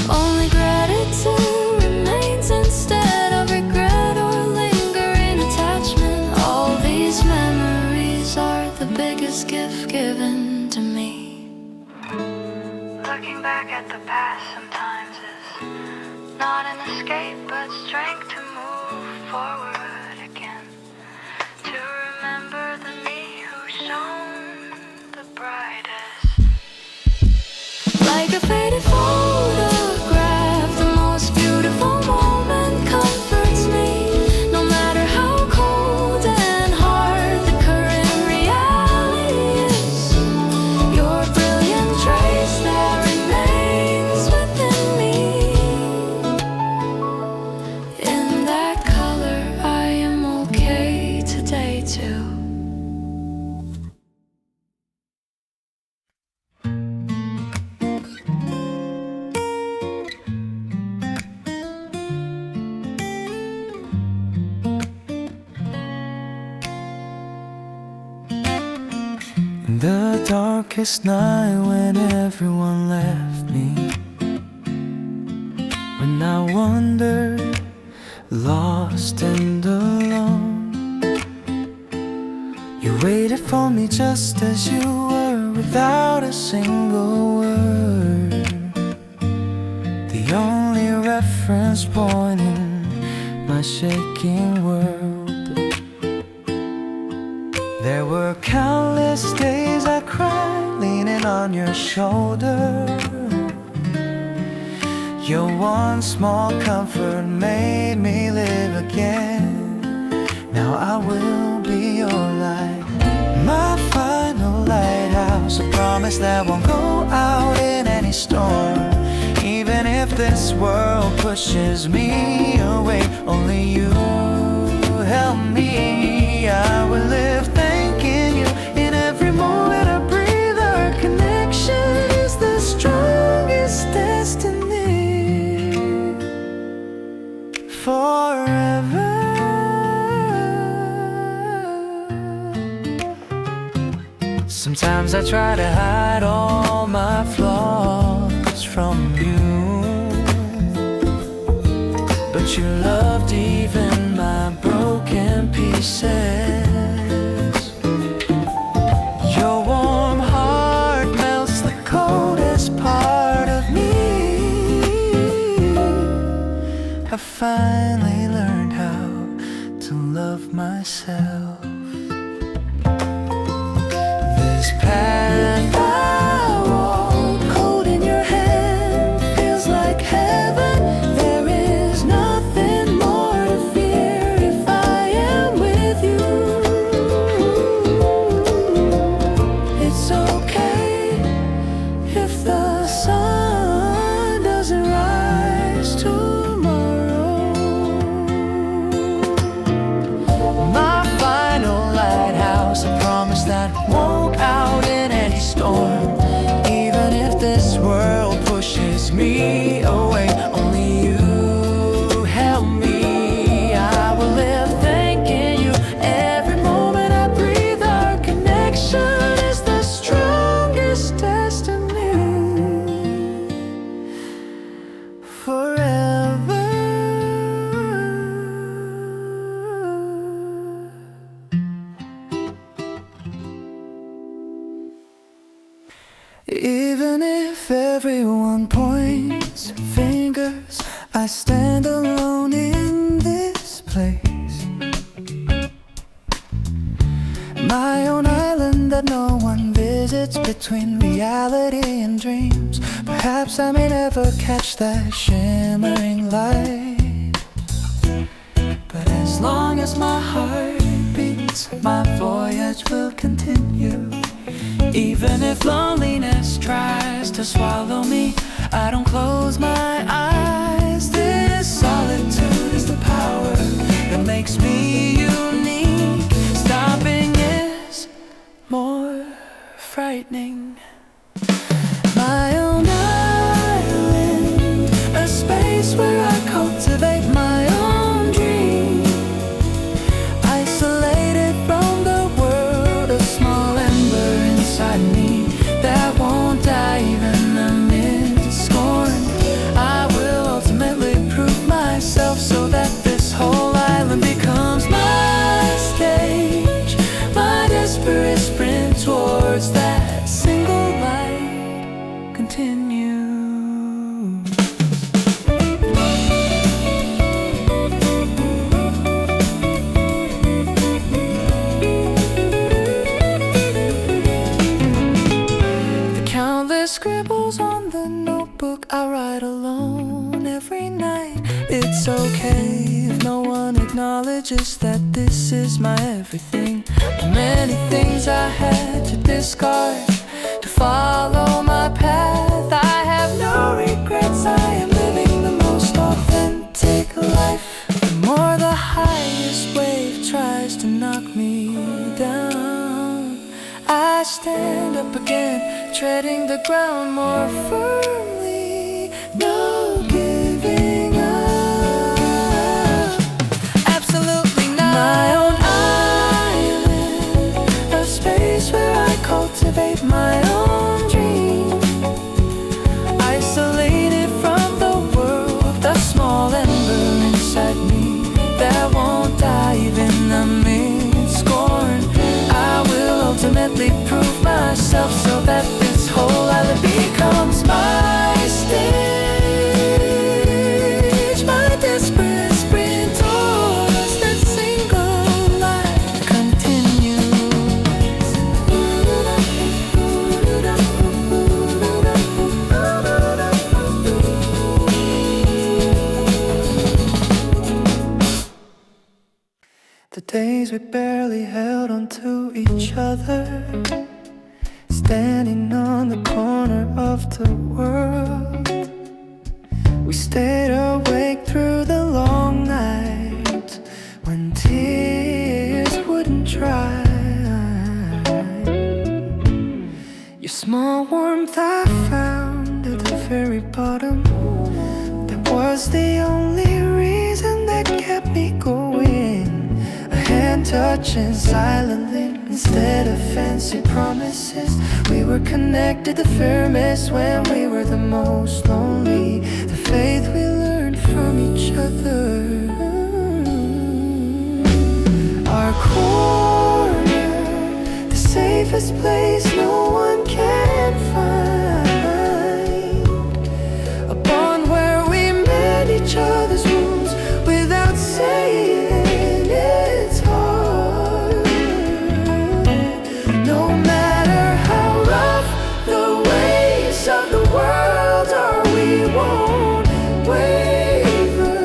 Only gratitude remains instead of regret or lingering attachment. All these memories are the biggest gift given to me. Looking back at the past sometimes is not an escape, but strength to move forward again. To remember the me who shone the brightest. Like a faded photograph, the most beautiful moment comforts me. No matter how cold and hard the current reality is, your brilliant trace that remains within me. In that color, I am okay today too. In the darkest night when everyone left me, when I wandered, lost and alone, you waited for me just as you were, without a single word. The only reference point in my shaking world. There were countless days I cried, leaning on your shoulder. Your one small comfort made me live again. Now I will be your light, my final lighthouse, a promise that won't go out in any storm. Even if if this world pushes me away, only you help me. I will live thanking you in every moment I breathe. Our connection is the strongest destiny forever. Sometimes I try to hide all my flaws from you, but you loved even my broken pieces. Your warm heart melts the coldest part of me. I finally learned how to love myself. This path I walk, holding your hand, feels like heaven. There is nothing more to fear if I am with you. It's okay if the sun doesn't rise tomorrow. My final lighthouse, a promise that won't out in any storm. Even if this world pushes me away, only you help me. I will live thanking you every moment I breathe. Our connection is the strongest destiny forever. Even if everyone points fingers, I stand alone in this place. My own island that no one visits, between reality and dreams. Perhaps I may never catch that shimmering light, but as long as my heart beats, my voyage will continue. Even if loneliness tries to swallow me, I don't close my eyes. This solitude is the power that makes me unique. Stopping is more frightening. My own island, a space where I cultivate my own dream. Isolated from the world, a small ember inside me that won't die even amid scorn. I will ultimately prove myself so that this whole island becomes my stage, my desperate sprint towards that single light continues. Scribbles on the notebook I write alone every night. It's okay if no one acknowledges that this is my everything. The many things I had to discard to follow my path, I have no regrets. I am living the most authentic life. The more the highest wave tries to knock me down, I stand up again, treading the ground more firmly. No giving up, absolutely not. My own island, a space where I cultivate my own dream. Isolated from the world, a small ember inside me that won't die even amid scorn. I will ultimately prove myself so that this whole island becomes my stage, my desperate sprint towards that single light continues. The days we barely held on to each other, standing on the corner of the world. We stayed awake through the long night when tears wouldn't dry. Your small warmth I found at the very bottom. That was the only reason that kept me going. A hand touching silently instead of fancy promises. We were connected the firmest when we were the most lonely. The faith we learned from each other. Our corner, the safest place no one can find. A bond where we mend each other's wounds without saying it's hard. No matter how rough the waves of the world are, we won't waver.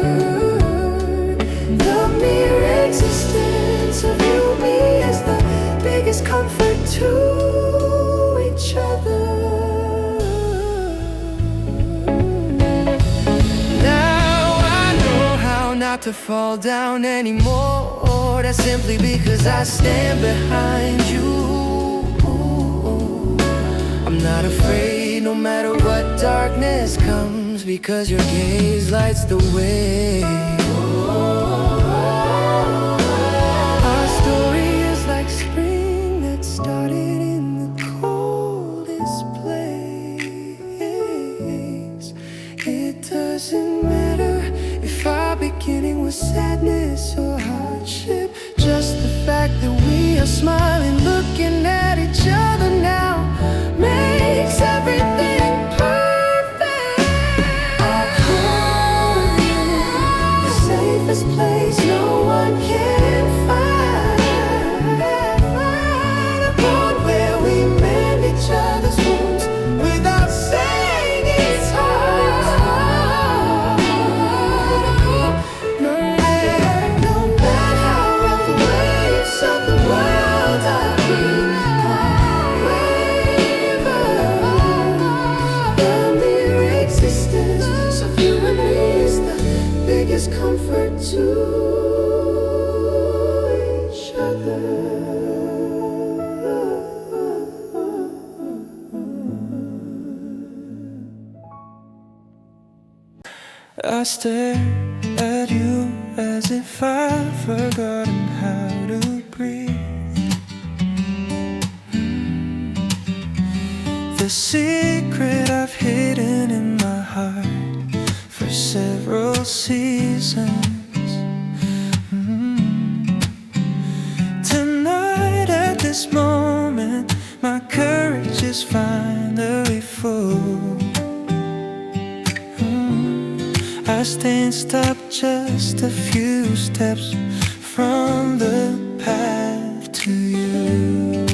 The mere existence of you and me is the biggest comfort to each other. Now I know how not to fall down anymore. That's simply because I stand behind you. I'm not afraid no matter what darkness comes, because your gaze lights the way. Our story is like spring that started in the coldest place. It doesn't matter if our beginning was sadness or hardship. Just the fact that we are smiling, looking at each other now, makes everything perfect. Our corner, the safest place no one can find. A bond where we mend each other's wounds without saying it's hard. No matter how rough the waves of the world are, we waver. The mere existence of you and me is the biggest comfort to each other. I stare at you as if I've forgotten how to breathe. The secret I've hidden in my heart for several seasons. Tonight at this moment, my courage is finally full. I stand stop just a few steps from the path to you.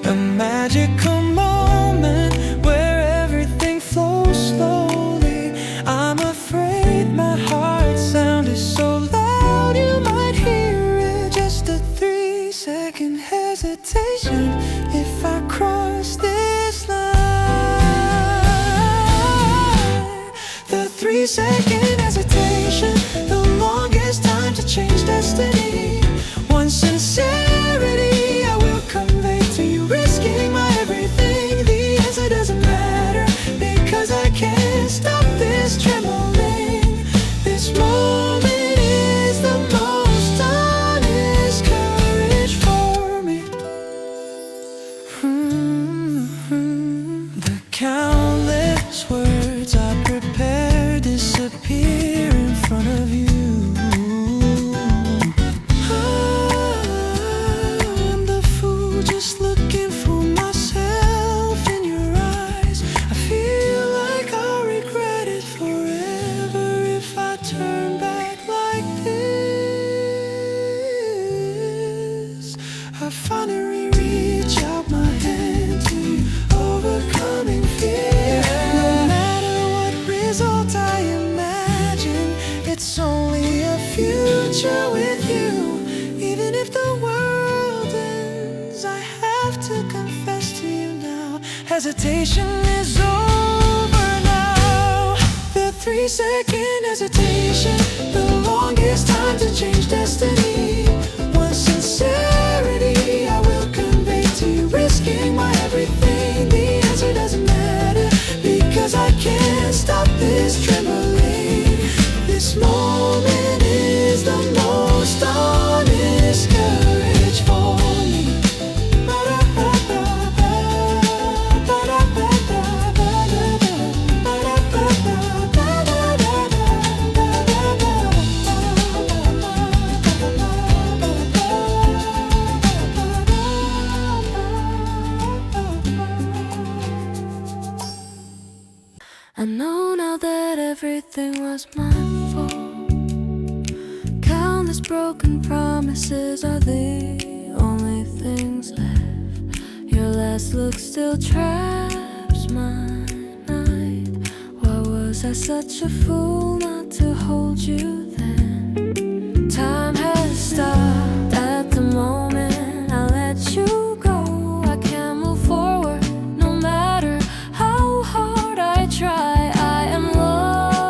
A magical moment where everything flows slowly. I'm afraid my heart sound is so loud you might hear it. Just a 3-second hesitation if I cross this line. 3-second hesitation, the longest time to change destiny. One sincerity I will convey to you, risking my everything. The answer doesn't matter because I can't stop this trembling. This moment is the most honest courage for me. The countless words I prepare disappear in front of you. I'm the fool just looking for myself in your eyes. I feel like I'll regret it forever if I turn back like this. I finally reach out my hand to you, overcoming fear. No matter what result I imagine, it's only a future with you. Even if the world ends, I have to confess to you now, hesitation is over now. 3-second hesitation, the longest time to change destiny. One sincerity I will convey to you, risking my everything. The answer doesn't matter, because I can't stop this trembling. This moment is the most honest courage for me. I know now that everything was my fault. Countless broken promises are the only things left. Your last look still traps my night. Why was I such a fool not to hold you then? Time has stopped at the moment I let you go. I can't move forward no matter how hard I try. I am lost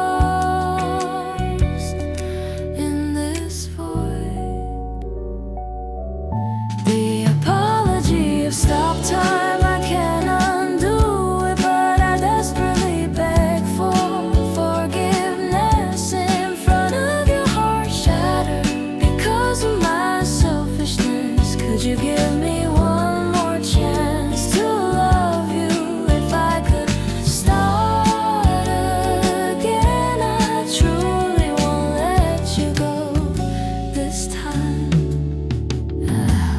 in this void. The apology of stop time I can't undo it, but I desperately beg for forgiveness in front of your heart shattered because of my selfishness. Could you give me one more chance to love you? If I could start again, I truly won't let you go this time.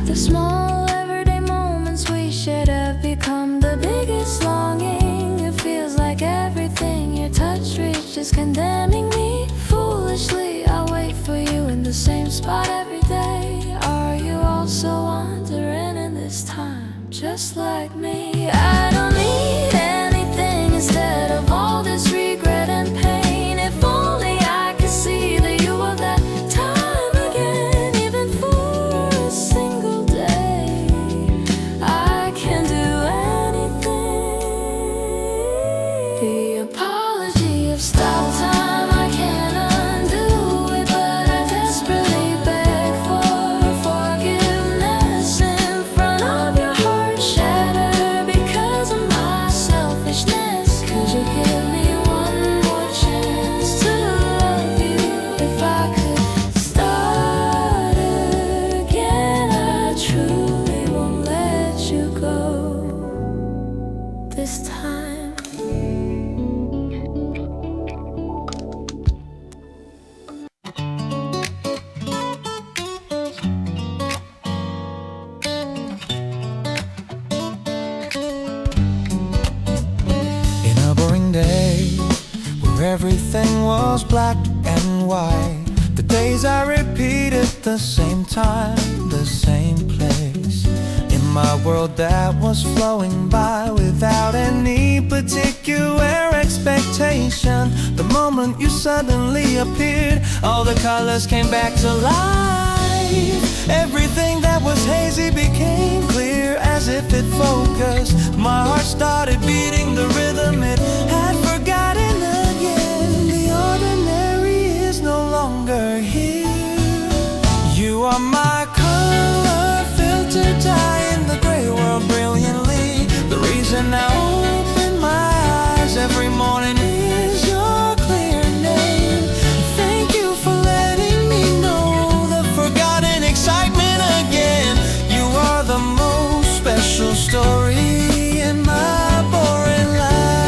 The small everyday moments we shared have become the biggest longing. It feels like everything your touch reaches condemning me. Foolishly, I wait for you in the same spot every day. Are you also wandering in this time, just like me? I don't need anything instead of all this regret and pain. If only I could see that you were that time again, even for a single day. I can do anything. The apology of stop time I can't undo it, but I desperately beg for forgiveness in front of your heart shattered because of my selfishness. Could you give me one more chance to love you? If I could start again, I truly won't let you go this time. In a boring day where everything was black and white, the days I repeated the same time, the same place. In my world that was flowing by without any particular expectation, the moment you suddenly appeared, all the colors came back to life. Everything that was hazy became clear as if it focused. My heart started beating the rhythm it had forgotten again. The ordinary is no longer here. You are my color filter, dye in the gray world brilliantly. The reason I open my eyes every morning is your clear name. Thank you for letting me know the forgotten excitement again. You are the most special story in my boring life.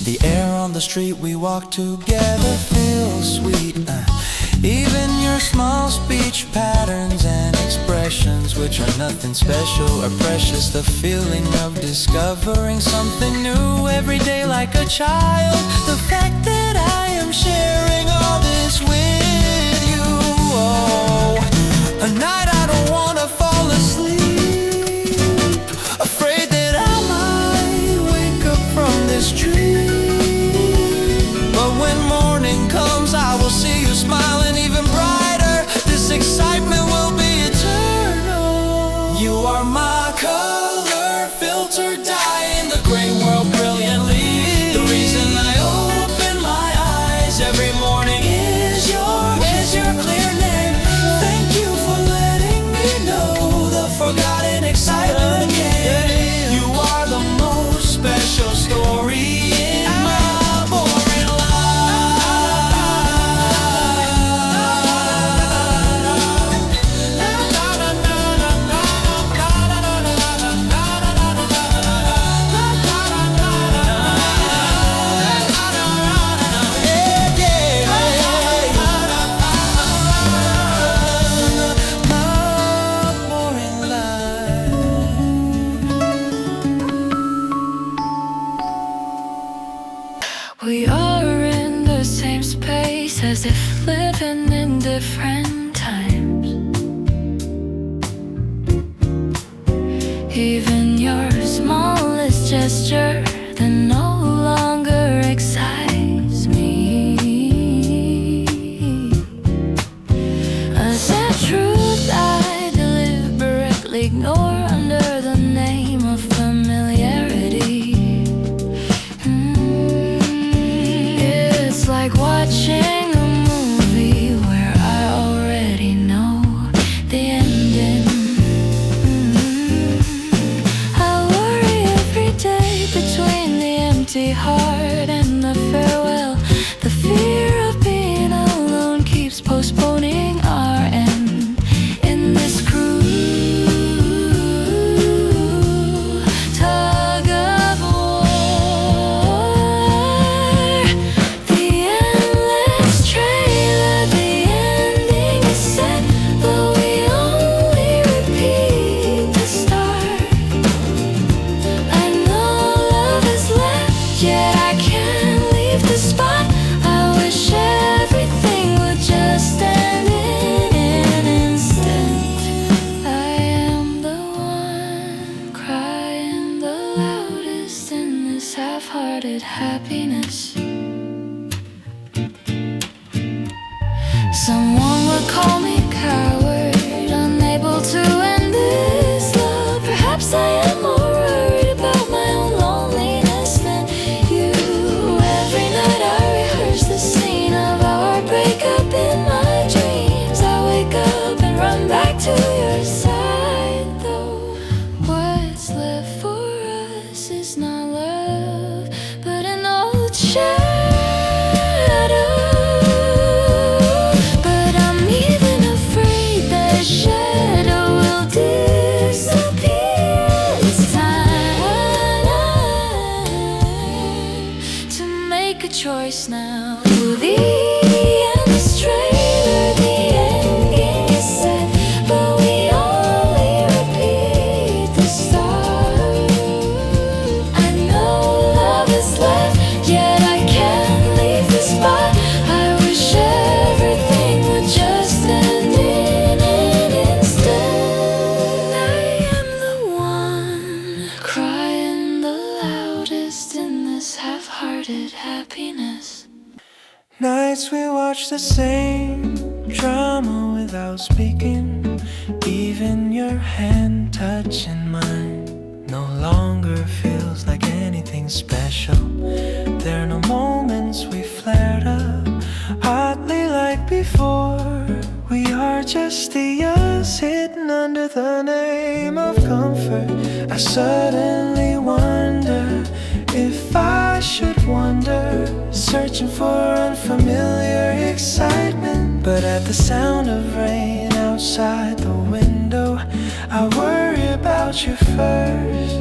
The air on the street we walk together feels sweet. Even your small speech patterns and expressions, which are nothing special or precious. The feeling of discovering something new every day like a child. The fact that I am sharing all this with you. Oh, a night I don't wanna fall asleep, afraid that I might wake up from this dream. But when morning comes, I will see you smiling even brighter. This excitement will be eternal. You are my color filter, dye in the gray gesture that no longer excites me. A sad truth I deliberately ignore under the name of familiarity. It's like watching a movie where I already know the ending. I worry every day between the empty heart and the farewell. The fear of being alone keeps postponing our end in this cruel tug of war. The endless trailer, the ending is set, but we only repeat the start. I know love is left, yet I can't leave the spot. I wish everything would just end in an instant. I am the one crying the loudest in this half-hearted happiness. Someone would call me coward, unable to end this love. Perhaps I am more worried about my own loneliness than you. Every night I rehearse the scene of our breakup in my dreams. I wake up and run back to your side, though what's left for us is not love, but an old shadow. But I'm even afraid that shadow will disappear. It's time to make a choice now. The endless trailer, the ending is set, but we only repeat the start. I know love is left, yet I can't leave the spot. I wish everything would just end in an instant. I am the one crying the loudest in this half-hearted happiness. Nights we watch the same drama without speaking. Even your hand touching mine no longer feels like anything special. There are no moments we flared up hotly like before. We are just the us hidden under the name of comfort. I suddenly wonder if I should wander, searching for unfamiliar excitement. But at the sound of rain outside the window, I worry about you first.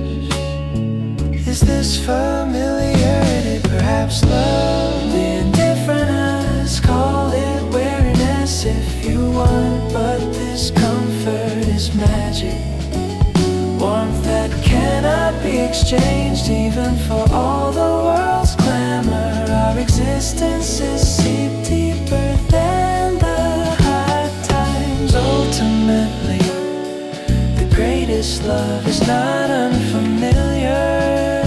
Is this familiarity, perhaps love? The indifferent us, call it weariness if you want, but this comfort is magic. Warmth that cannot be exchanged, even for all the world's glamour. Our existences seep deeper than the high times. Ultimately, the greatest love is not unfamiliar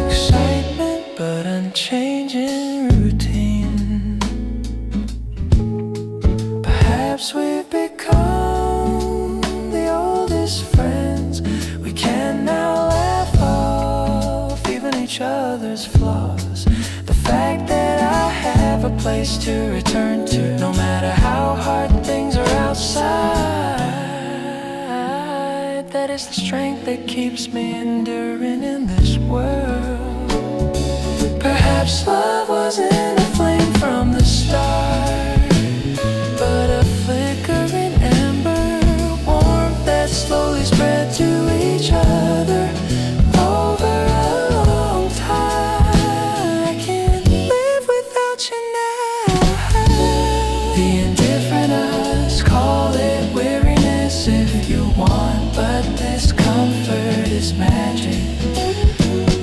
excitement, but unchanging routine. Perhaps we've become the oldest friends. We can now laugh off even each other's flaws. The fact that I have a place to return to, no matter how hard things are outside, that is the strength that keeps me enduring in this world. Perhaps love wasn't a flame from the start, but a flickering ember, warmth that slowly spread to each other over a long time. I can't live without you now. The indifferent us, call it weariness if you want, but this comfort is magic.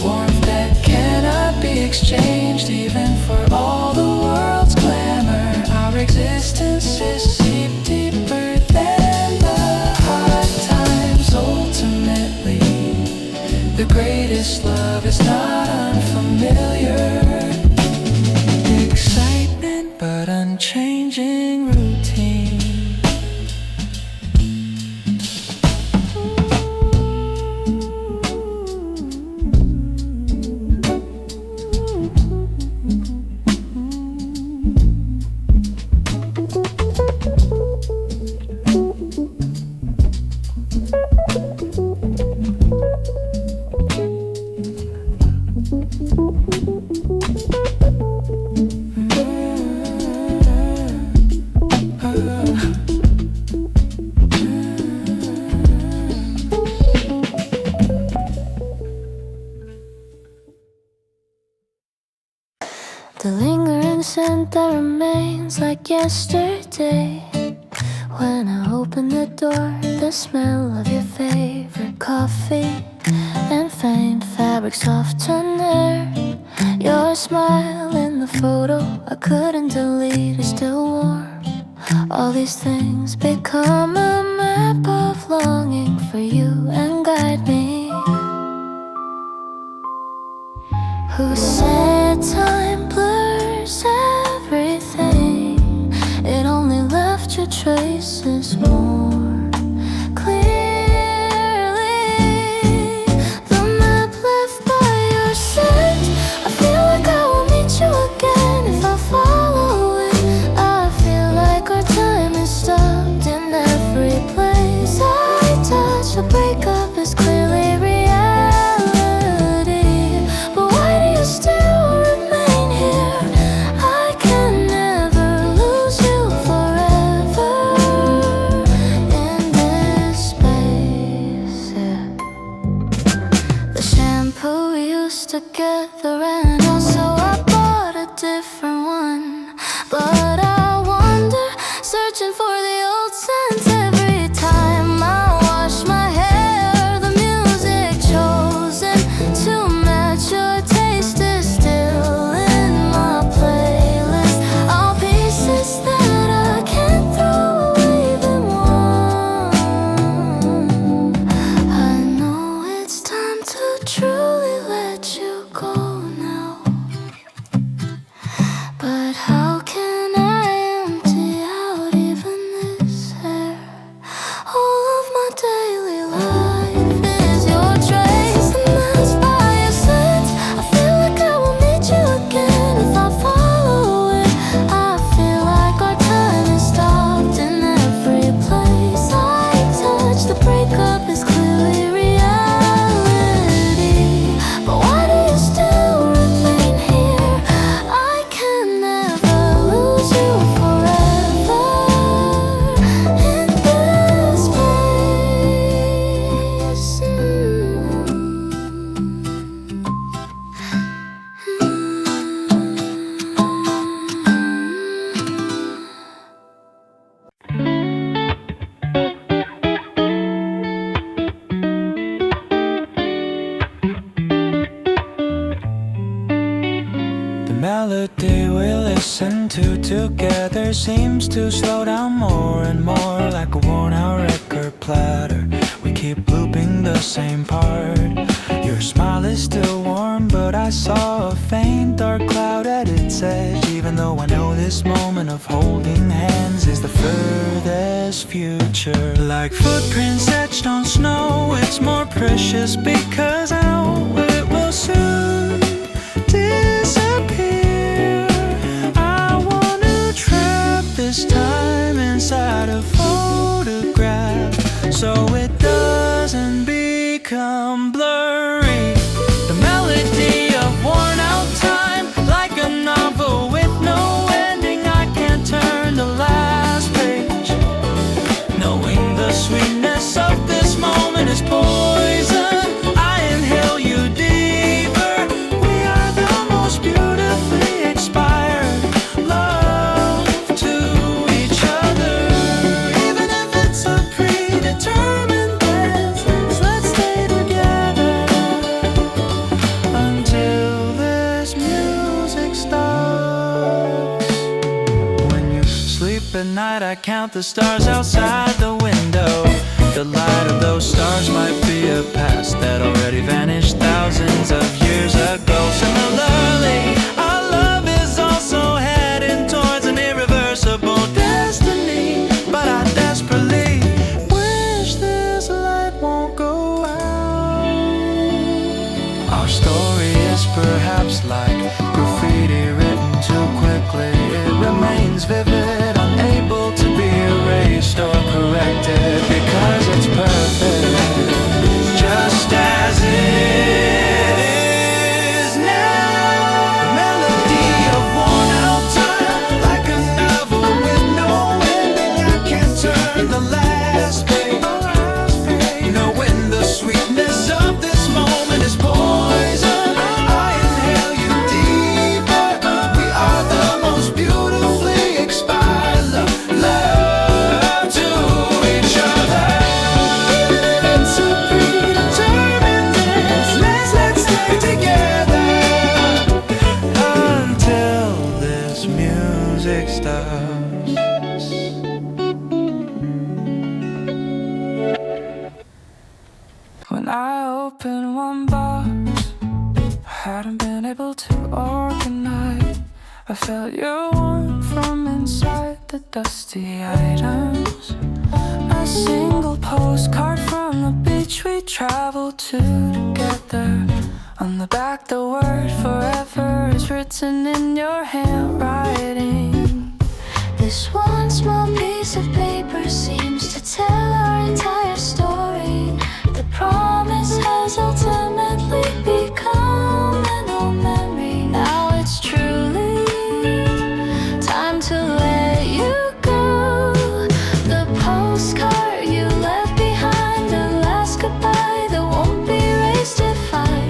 Warmth that cannot be exchanged. This love is not unfamiliar. Excitement but unchanging routine. The lingering scent that remains like yesterday. When I open the door, the smell of your favorite coffee and faint fabric softener. Your smile in the photo I couldn't delete is still warm. All these things become a map of longing for you and guide me. Who said time blurs everything? It only left your traces more clearly. The map left by your scent, I feel like I will meet you again if I follow it. I feel like our time is stopped in every place I touch. A breakup is clearly reality. Still remain here. I can never lose you forever in this space. Yeah. The shampoo we used together ran out, so I bought a different one. But I wander, searching for the old scent every time I wash my hair. The music chosen to match your taste is still in my playlist. All pieces that I can't throw away even one. I know it's time to truly let you go now. But how can I empty out even this air? All of my daily life is your trace, and that's by your scent. I feel like I will meet you again if I follow it. I feel like our time is stopped in every place I touch. The breakup is clearly reality. But why do you still remain here? I can never lose you forever in this place. The melody we listen to together seems to slow down more and more, like a worn-out record platter. We keep looping the same part. Your smile is still warm, but I saw a faint dark cloud at its edge. Even though I know this moment of holding hands is the furthest future. Like footprints etched on snow, it's more precious because I know it will soon disappear. I wanna trap this time inside a photograph so it doesn't become blurry. The melody of worn out time, like a novel with no ending. I can't turn the last page, knowing the sweetness of this moment is poison. I inhale you deeper. We are the most beautifully expired love to each other. Even if it's a predetermined dance, let's stay together until this music stops. When you sleep at night, I count the stars outside the window. The light of those stars might be a past that already vanished thousands of years ago. Similarly, our love is also heading towards an irreversible destiny. But I desperately wish this light won't go out. Our story is perhaps like graffiti written too quickly. It remains vivid, unable to be erased or corrected, because it's perfect, just as it is now. A melody of worn out time, like a novel with no ending. I can't turn the last page, knowing the sweetness of this moment is poison. I inhale you deeper. We are the most beautifully expired love to each other. It's a predetermined dance. Let's stay together until this music stops. When I open one box, I hadn't been able to organize. I felt your warmth from inside the dusty items. A single postcard from the beach we traveled to together. On the back the word forever is written in your handwriting. This one small piece of paper seems to tell our entire story. The promise has ultimately become an old memory. Now it's truly time to let you go. The postcard you left behind, the last goodbye that won't be erased if I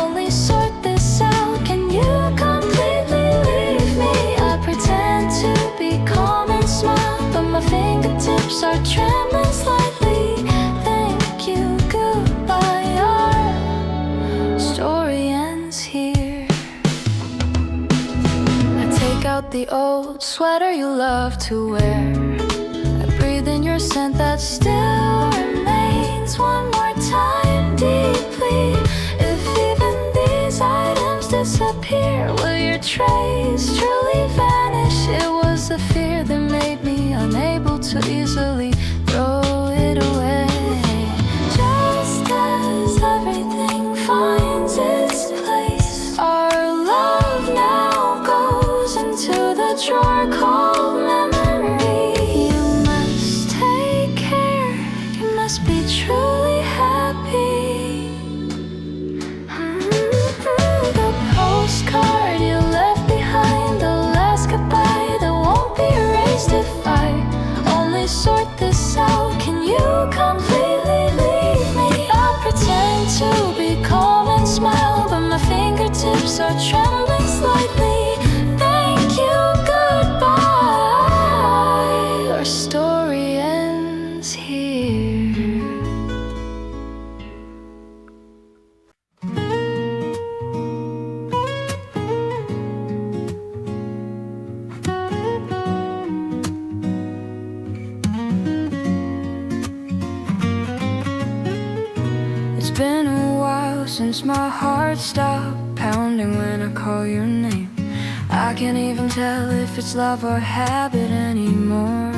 only sort this out. Can you completely leave me? I pretend to be calm and smile, but my fingertips are trembling slightly. Thank you, goodbye. Our story ends here. I take out the old sweater you love to wear. I breathe in your scent that still remains one more time deeply. If even these items disappear, will your trace truly vanish? It was the fear that made me unable to easily throw it away. Just as everything finds its place, our love now goes into the drawer called memory. You must take care, you must be truly happy. The postcard you left behind, the last goodbye that won't be erased if I only sort this out. Can you completely leave me? I pretend to be calm and smile, but my fingertips are trembling slightly. Thank you, goodbye. Our story ends here. It's been a while since my heart stopped pounding when I call your name. I can't even tell if it's love or habit anymore.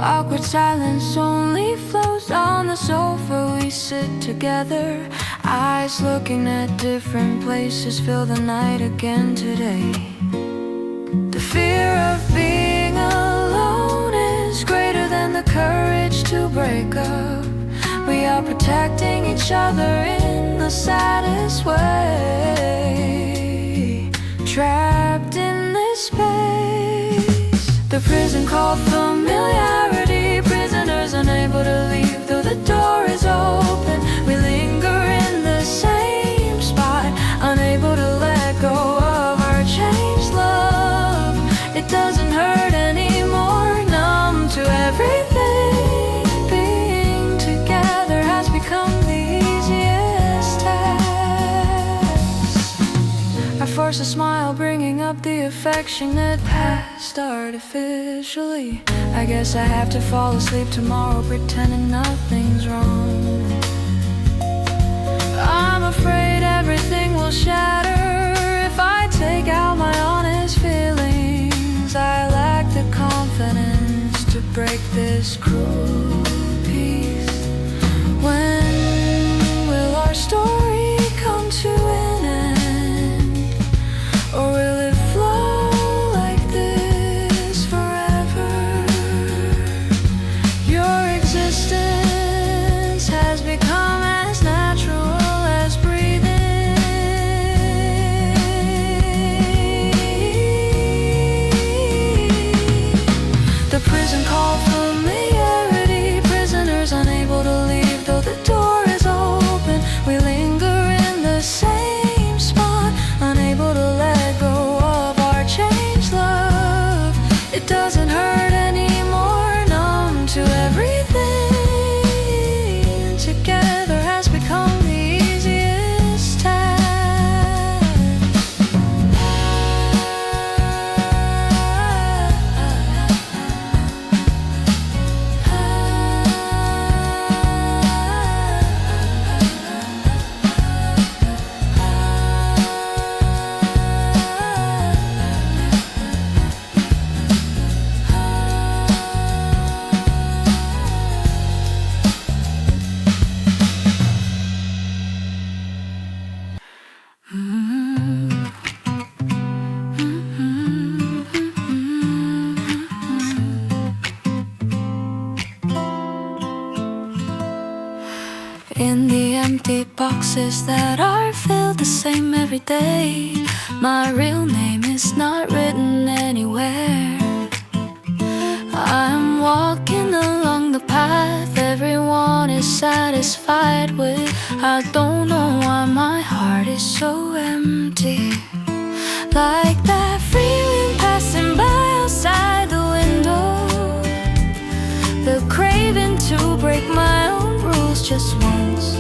Awkward silence only flows on the sofa. We sit together, eyes looking at different places, fill the night again today. The fear of being alone is greater than the courage to break up. We are protecting each other in the saddest way, trapped in this space. The prison called familiarity, prisoners unable to leave though the door is open. We linger in the same spot, unable to let go of our changed love. It doesn't hurt anymore, numb to everything. Being together has become the easiest task. Our force a smile, bringing up the affectionate past artificially. I guess I have to fall asleep tomorrow pretending nothing's wrong. I'm afraid everything will shatter if I take out my honest feelings. I lack the confidence to break this cruel peace. When will our story come to an end? Or will it flow like this forever? Your existence has become as natural as breathing. The prison called familiarity, prisoners unable to leave though the door is open. We linger in the same spot, unable to let go of our changed love. It doesn't hurt anymore, numb to everything. Together has become the easiest task. In the empty boxes that are filled the same every day, my real name is not written anywhere. I'm walking along the path everyone is satisfied with. I don't know why my heart is so empty. Like that free wind passing by outside the window, the craving to break my own rules just once.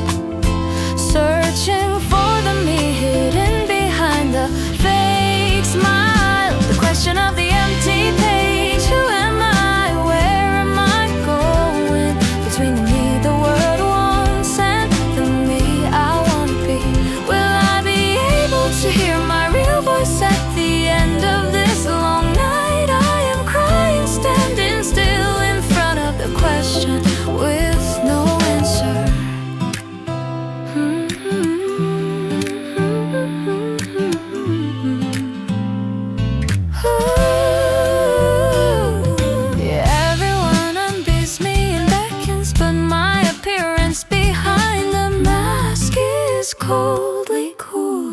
Searching for the me hidden behind the fake smile. The question of the empty page. Who am I? Where am I going? Between the me the world wants and the me I wanna be. Will I be able to hear my real voice at the end of this long night? I am crying, standing still in front of the question with no answer. Yeah, everyone unbeats me and beckons, but my appearance behind the mask is coldly cool.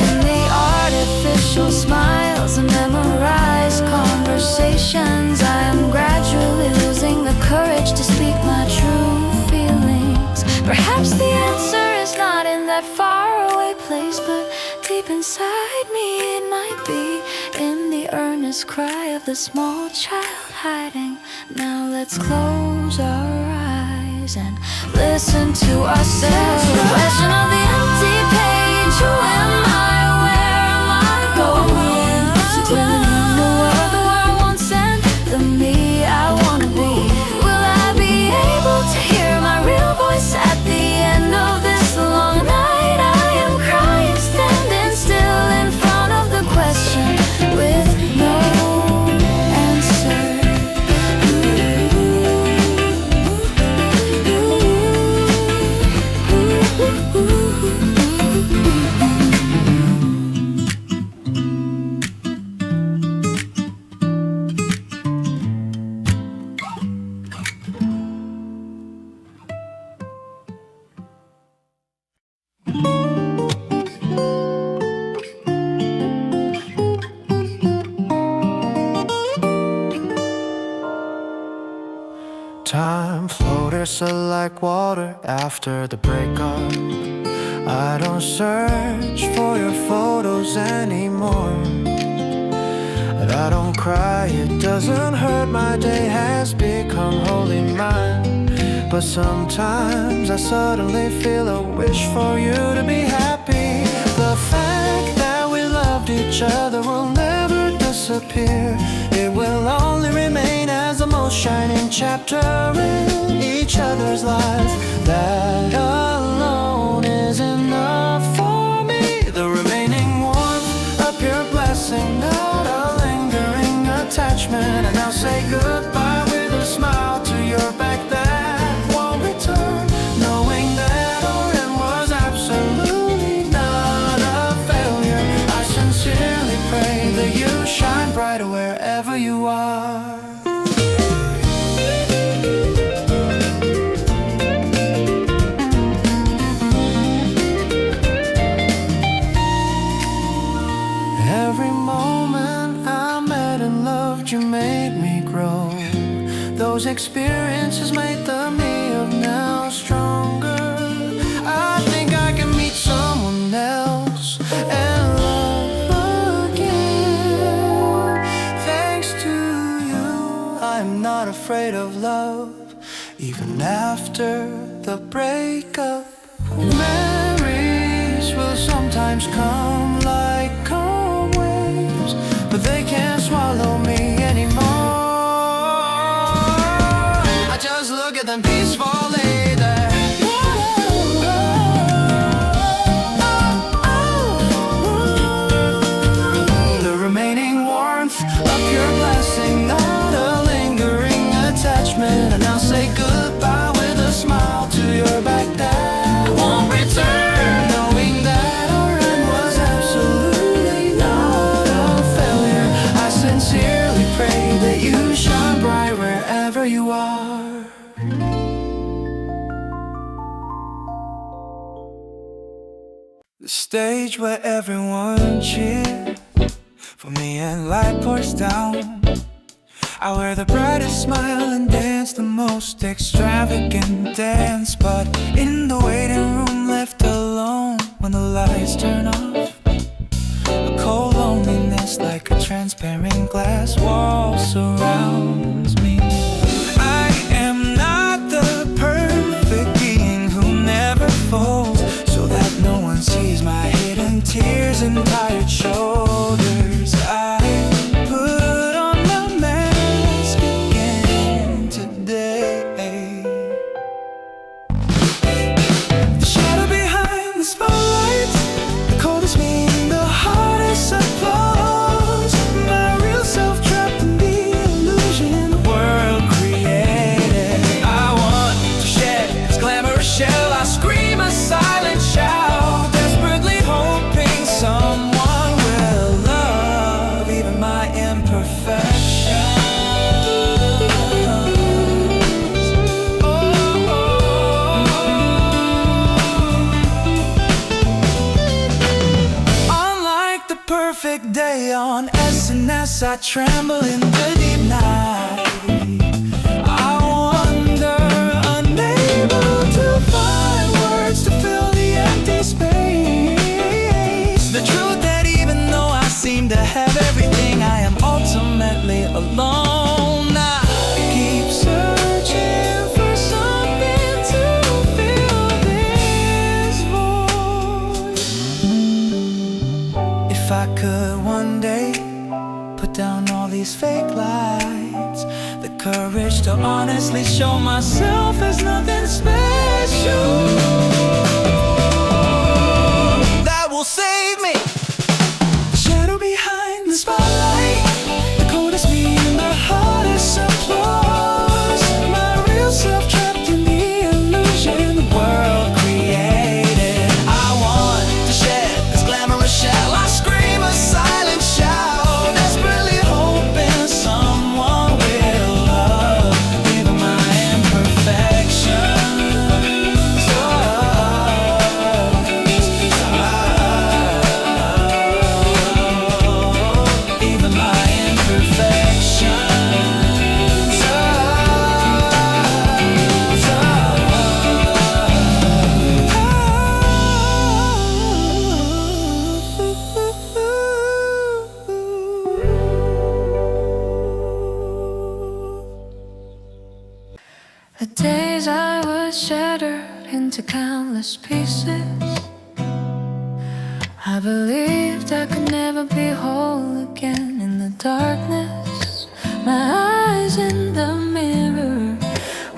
In the artificial smiles and memorized conversations, I am gradually losing the courage to speak my true feelings. Perhaps the answer is not in that faraway place, but deep inside me it might be in the earnest cry of the small child hiding. Now let's close our eyes and listen to ourselves. The question of the empty page. Who am I? Where am I going? Between the world wants and the me I wanna be. Will I be able to hear my real voice at the end of this long night? I am crying, standing still in front of the question with no answer. Time floaters so like water after the breakup. I don't search for your photos anymore. But I don't cry, it doesn't hurt, my day has become wholly mine. But sometimes I suddenly feel a wish for you to be happy. The each other will never disappear. It will only remain as the most shining chapter in each other's lives. That alone is enough for me. The remaining warmth, a pure blessing, not a lingering attachment. And I'll say goodbye with a smile to your back that won't return, knowing that our end was absolutely not a failure. I sincerely pray that you shine brighter wherever you are. Every moment I met and loved you made me grow. Those experiences made the me of now stronger. I think I can meet someone else and love again. Thanks to you, I'm not afraid of love, even after the breakup. Memories will sometimes come like calm waves, but they can't swallow me anymore. I just look at them peacefully there. The remaining warmth, a pure blessing, not a lingering attachment. And I'll say goodbye with a smile to your back that won't return, knowing that our end was absolutely not a failure. I sincerely pray that you shine bright wherever you are. The stage where everyone cheers for me and light pours down. I wear the brightest smile and dance the most extravagant dance. But in the waiting room left alone when the lights turn off, a cold loneliness like a transparent glass wall surrounds me. I am not the perfect being who never folds, so that no one sees my hidden tears and tired shoulders. I put on the mask again today. The shadow behind the spotlight, the coldest mean, the hardest applause. My real self trapped in the illusion the world created. I want to shed this glamorous shell. I scream a silent shout, desperately hoping someone will love even my imperfections. Unlike the perfect day on SNS, I tremble in the deep night. I wonder, unable to find words to fill the empty space. The truth that even though I seem to have everything, I am ultimately alone. I keep searching for something to fill this void. If I could one day put down all these fake lights, the courage to honestly show myself as nothing special, that will save me. The shadow behind the spotlight, the coldest me and the hardest applause. My real self trapped in the illusion the world created. I want to shed this glamorous shell. I scream a silent shout, desperately hoping someone will love even my imperfections. Even my imperfections. The days I was shattered into countless pieces, I I believed I could never be whole again in the darkness. My eyes in the mirror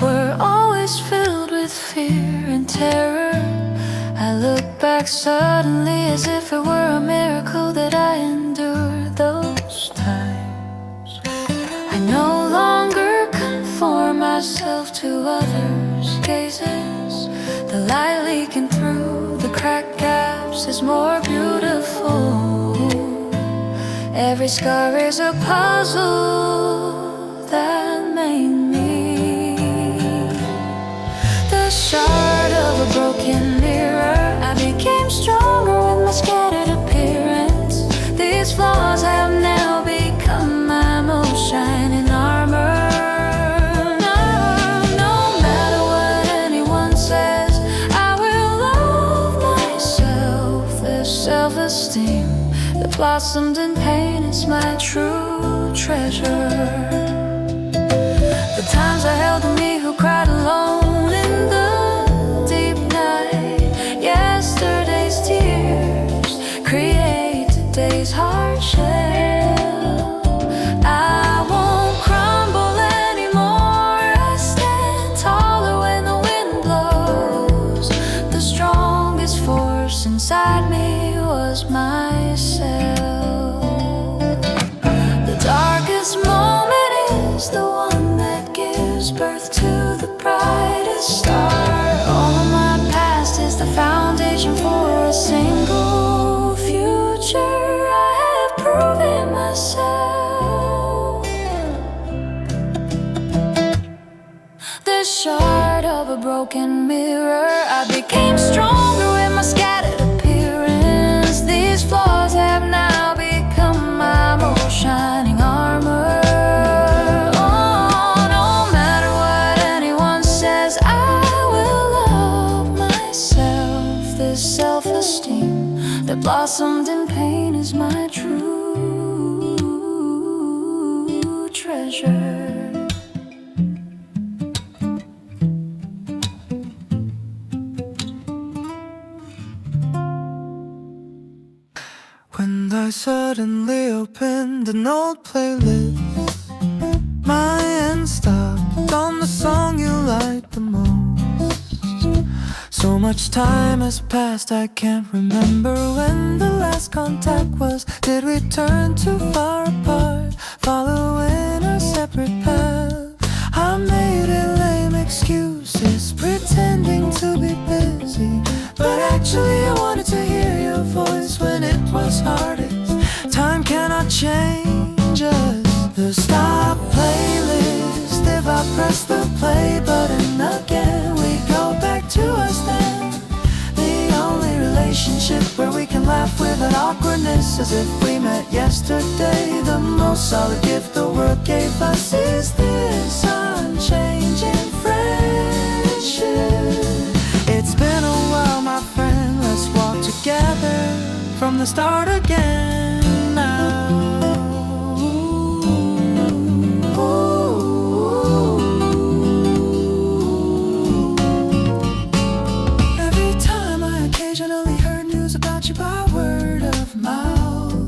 were always filled with fear and terror. I look back suddenly as if it were a miracle that I endured those times. I no longer conform myself to others' gazes. The light leaking through the cracked gaps is more beautiful. Every scar is a puzzle that made me. The shard of a broken mirror, I became stronger with my scattered appearance. These flaws have now become my most shining armor. No matter what anyone says, I will love myself. This self-esteem that blossomed in pain is my true treasure. The times I held to me who cried alone in the deep night. Yesterday's tears create today's hardship. I won't crumble anymore. I stand taller when the wind blows. The strongest force inside me was myself. The darkest moment is the one that gives birth to the brightest star. All of my past is the foundation for a single future. I have proven myself. The shard of a broken mirror, I became stronger with my scattered appearance. These flaws have now become my most shining armor. Oh, no matter what anyone says, I will love myself. This self-esteem that blossomed in pain is my true treasure. When I suddenly opened an old playlist, my end stopped on the song you liked the most. So much time has passed, I can't remember when the last contact was. Did we turn too far apart, following our separate paths? I made it lame excuses, pretending to be busy, but actually I wanted to hear your voice when it was hardest. Time cannot change us. The stop playlist, if I press the play button again, we go back to us then. The only relationship where we can laugh without awkwardness, as if we met yesterday. The most solid gift the world gave us is this unchanging friendship. It's been a while, my friend, let's walk together from the start again now. Every time I occasionally heard news about you by word of mouth,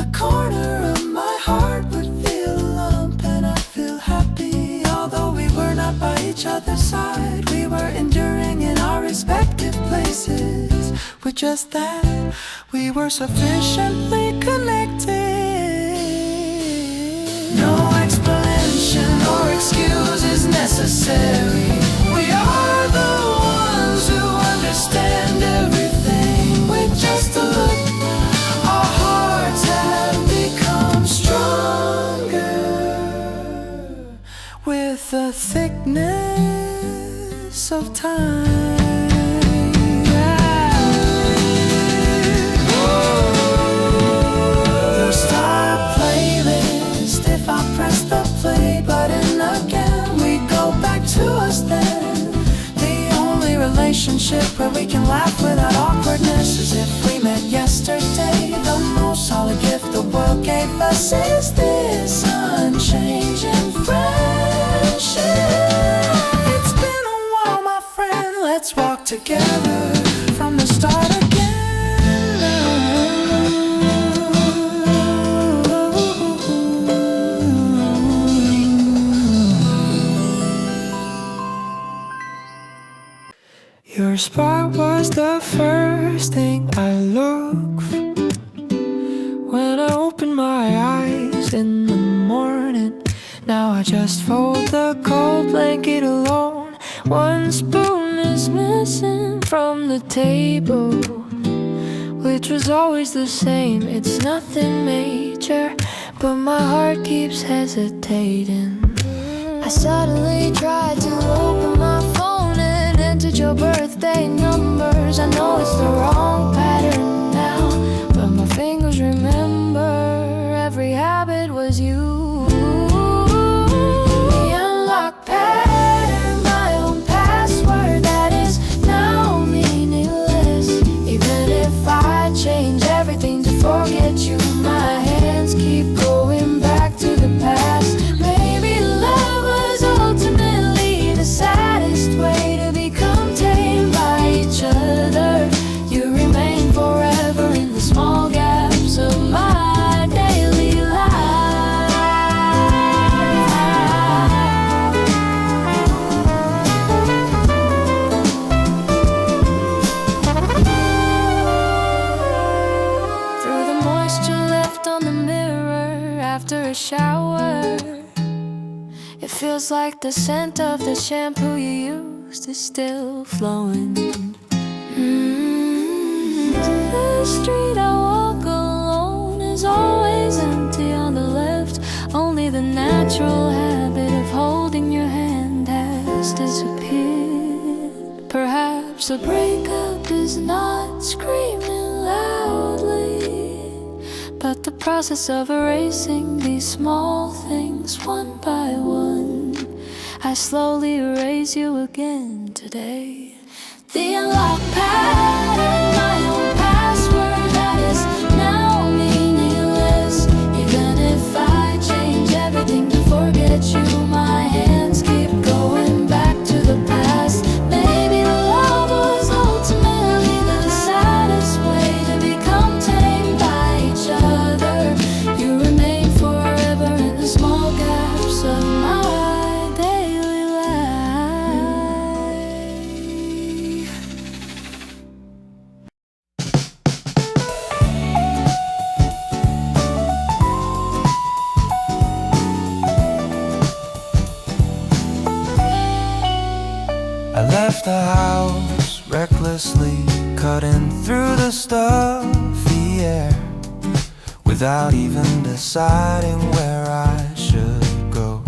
a corner of my heart would feel a lump, and I'd feel happy. Although we were not by each other's side, we were enduring in our respective places. With just that, we were sufficiently connected. No explanation or excuse is necessary. We are the ones who understand everything. With just a look, our hearts have become stronger. With the thickness of time. Press the play button again, we go back to us then. The only relationship where we can laugh without awkwardness, as if we met yesterday. The most solid gift the world gave us is this unchanging friendship. It's been a while, my friend, let's walk together from the start again. spot was the first thing I look for when I open my eyes in the morning. Now I just fold the cold blanket alone. One spoon is missing from the table, which was always the same. It's nothing major, but my heart keeps hesitating. I suddenly tried to open my phone and entered your birthday numbers. I know it's the wrong pattern now, but my fingers remember every habit was you. The unlocked pattern, my own password that is now meaningless. Even if I change everything to forget you, my hands keep going back to the past. Maybe love was ultimately the saddest way to become tamed by each other. You remain forever in the small gaps of my daily life. Through the moisture left on the mirror after a shower, it feels like the scent of the shampoo you used is still flowing. The street I walk alone is always empty on the left. Only the natural habit of holding your hand has disappeared. Perhaps a breakup is not screaming loudly, but the process of erasing these small things one by one. I slowly erase you again today. The unlocked pattern, my own password that is now meaningless. Even if I change everything to forget you, my hands keep going back to the past. Maybe love was ultimately the saddest way to become tamed by each other. You remain forever in the small gaps of my daily life. I left the house recklessly, cutting through the stuffy air, without even deciding where I should go.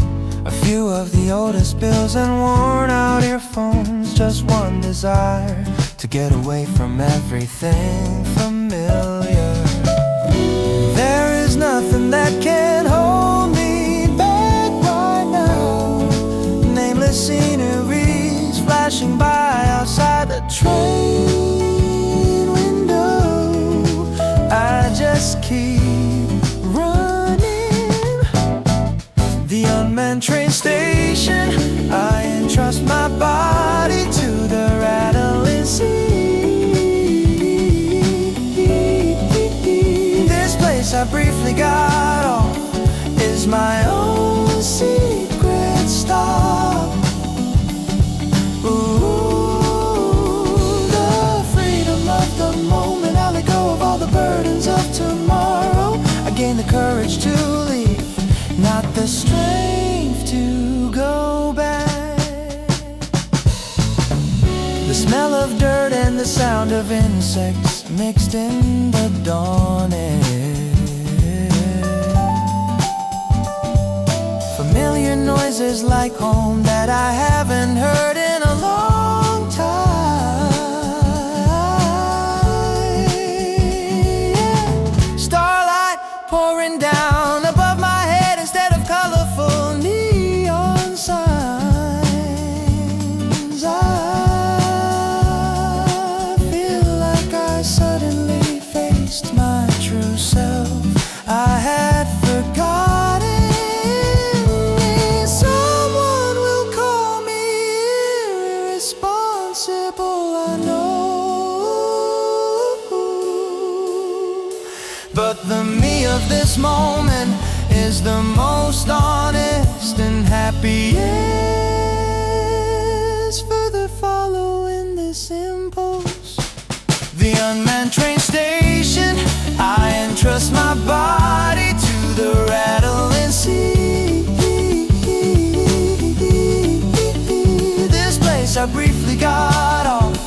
A few of the oldest bills and worn out earphones, just one desire to get away from everything familiar. There is nothing that can hold me back right now. Nameless sceneries flashing by outside the train window. I just keep running. The unmanned train station, I entrust my body to the rattling sea. This place I briefly got off is my own secret stop. Ooh, the freedom of the moment. I let go of all the burdens of tomorrow. I gain the courage to leave, not the strength to go back. The smell of dirt and the sound of insects mixed in the dawn air. Familiar noises like home that I haven't heard in a long time. Starlight pouring down above my head instead of colorful neon signs. I feel like I suddenly faced my true self. I had forgotten. Someone will call me irresponsible, I know. But the me of this moment is the most honest and happiest. Further following this the unmanned train station. I entrust my body to the rattling sea. This place I briefly got off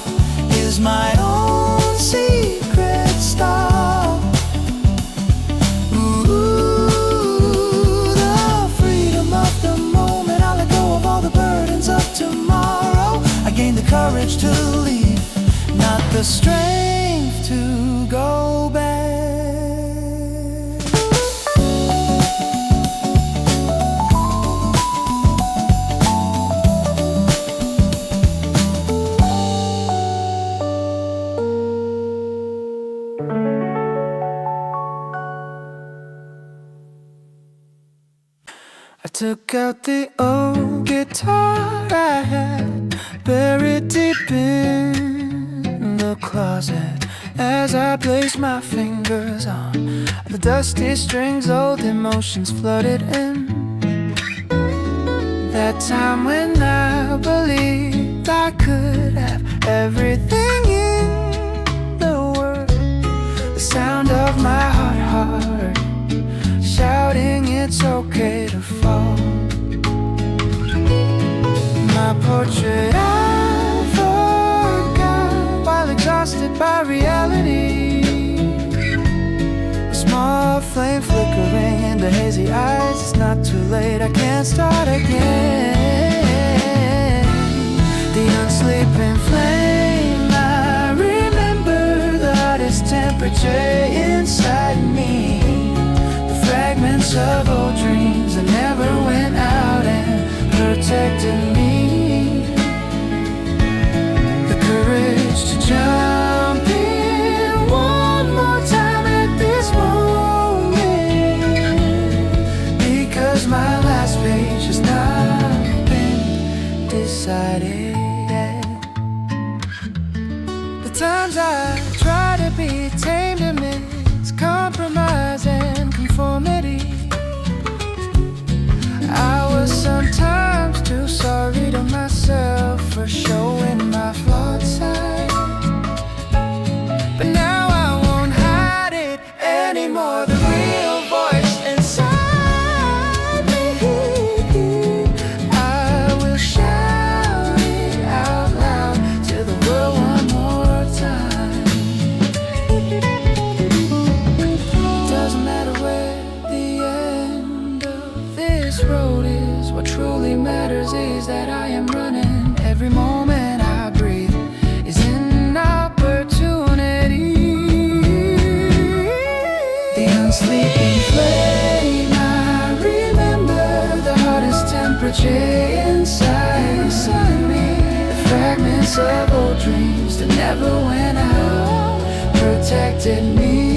is my own secret stop. Ooh, the freedom of the moment. I let go of all the burdens of tomorrow. I gained the courage to leave, not the strength to go back. I took out the old guitar I had buried deep in the closet. As I placed my fingers on the dusty strings, old emotions flooded in. That time when I believed I could have everything in the world. The sound of my heart shouting it's okay to fall. My portrait I forgot while exhausted by reality. A small flame flickering in the hazy eyes. It's not too late, I can't start again. The unsleeping flame, I remember the hottest temperature inside me. Fragments of old dreams that never went out and protected me. The courage to jump in one more time at this moment, because my last page has not been decided yet. The times I try to be tamed amidst compromise and conformity, I was sometimes too sorry to myself for showing my flawed side. But now I won't hide it anymore. The real voice inside me, I will shout it out loud to the world one more time. Doesn't matter where the end of this road is, what truly matters is that I am running. Every moment I breathe is an opportunity. The unsleeping flame, I remember the hottest temperature inside me. The fragments of old dreams that never went out protected me.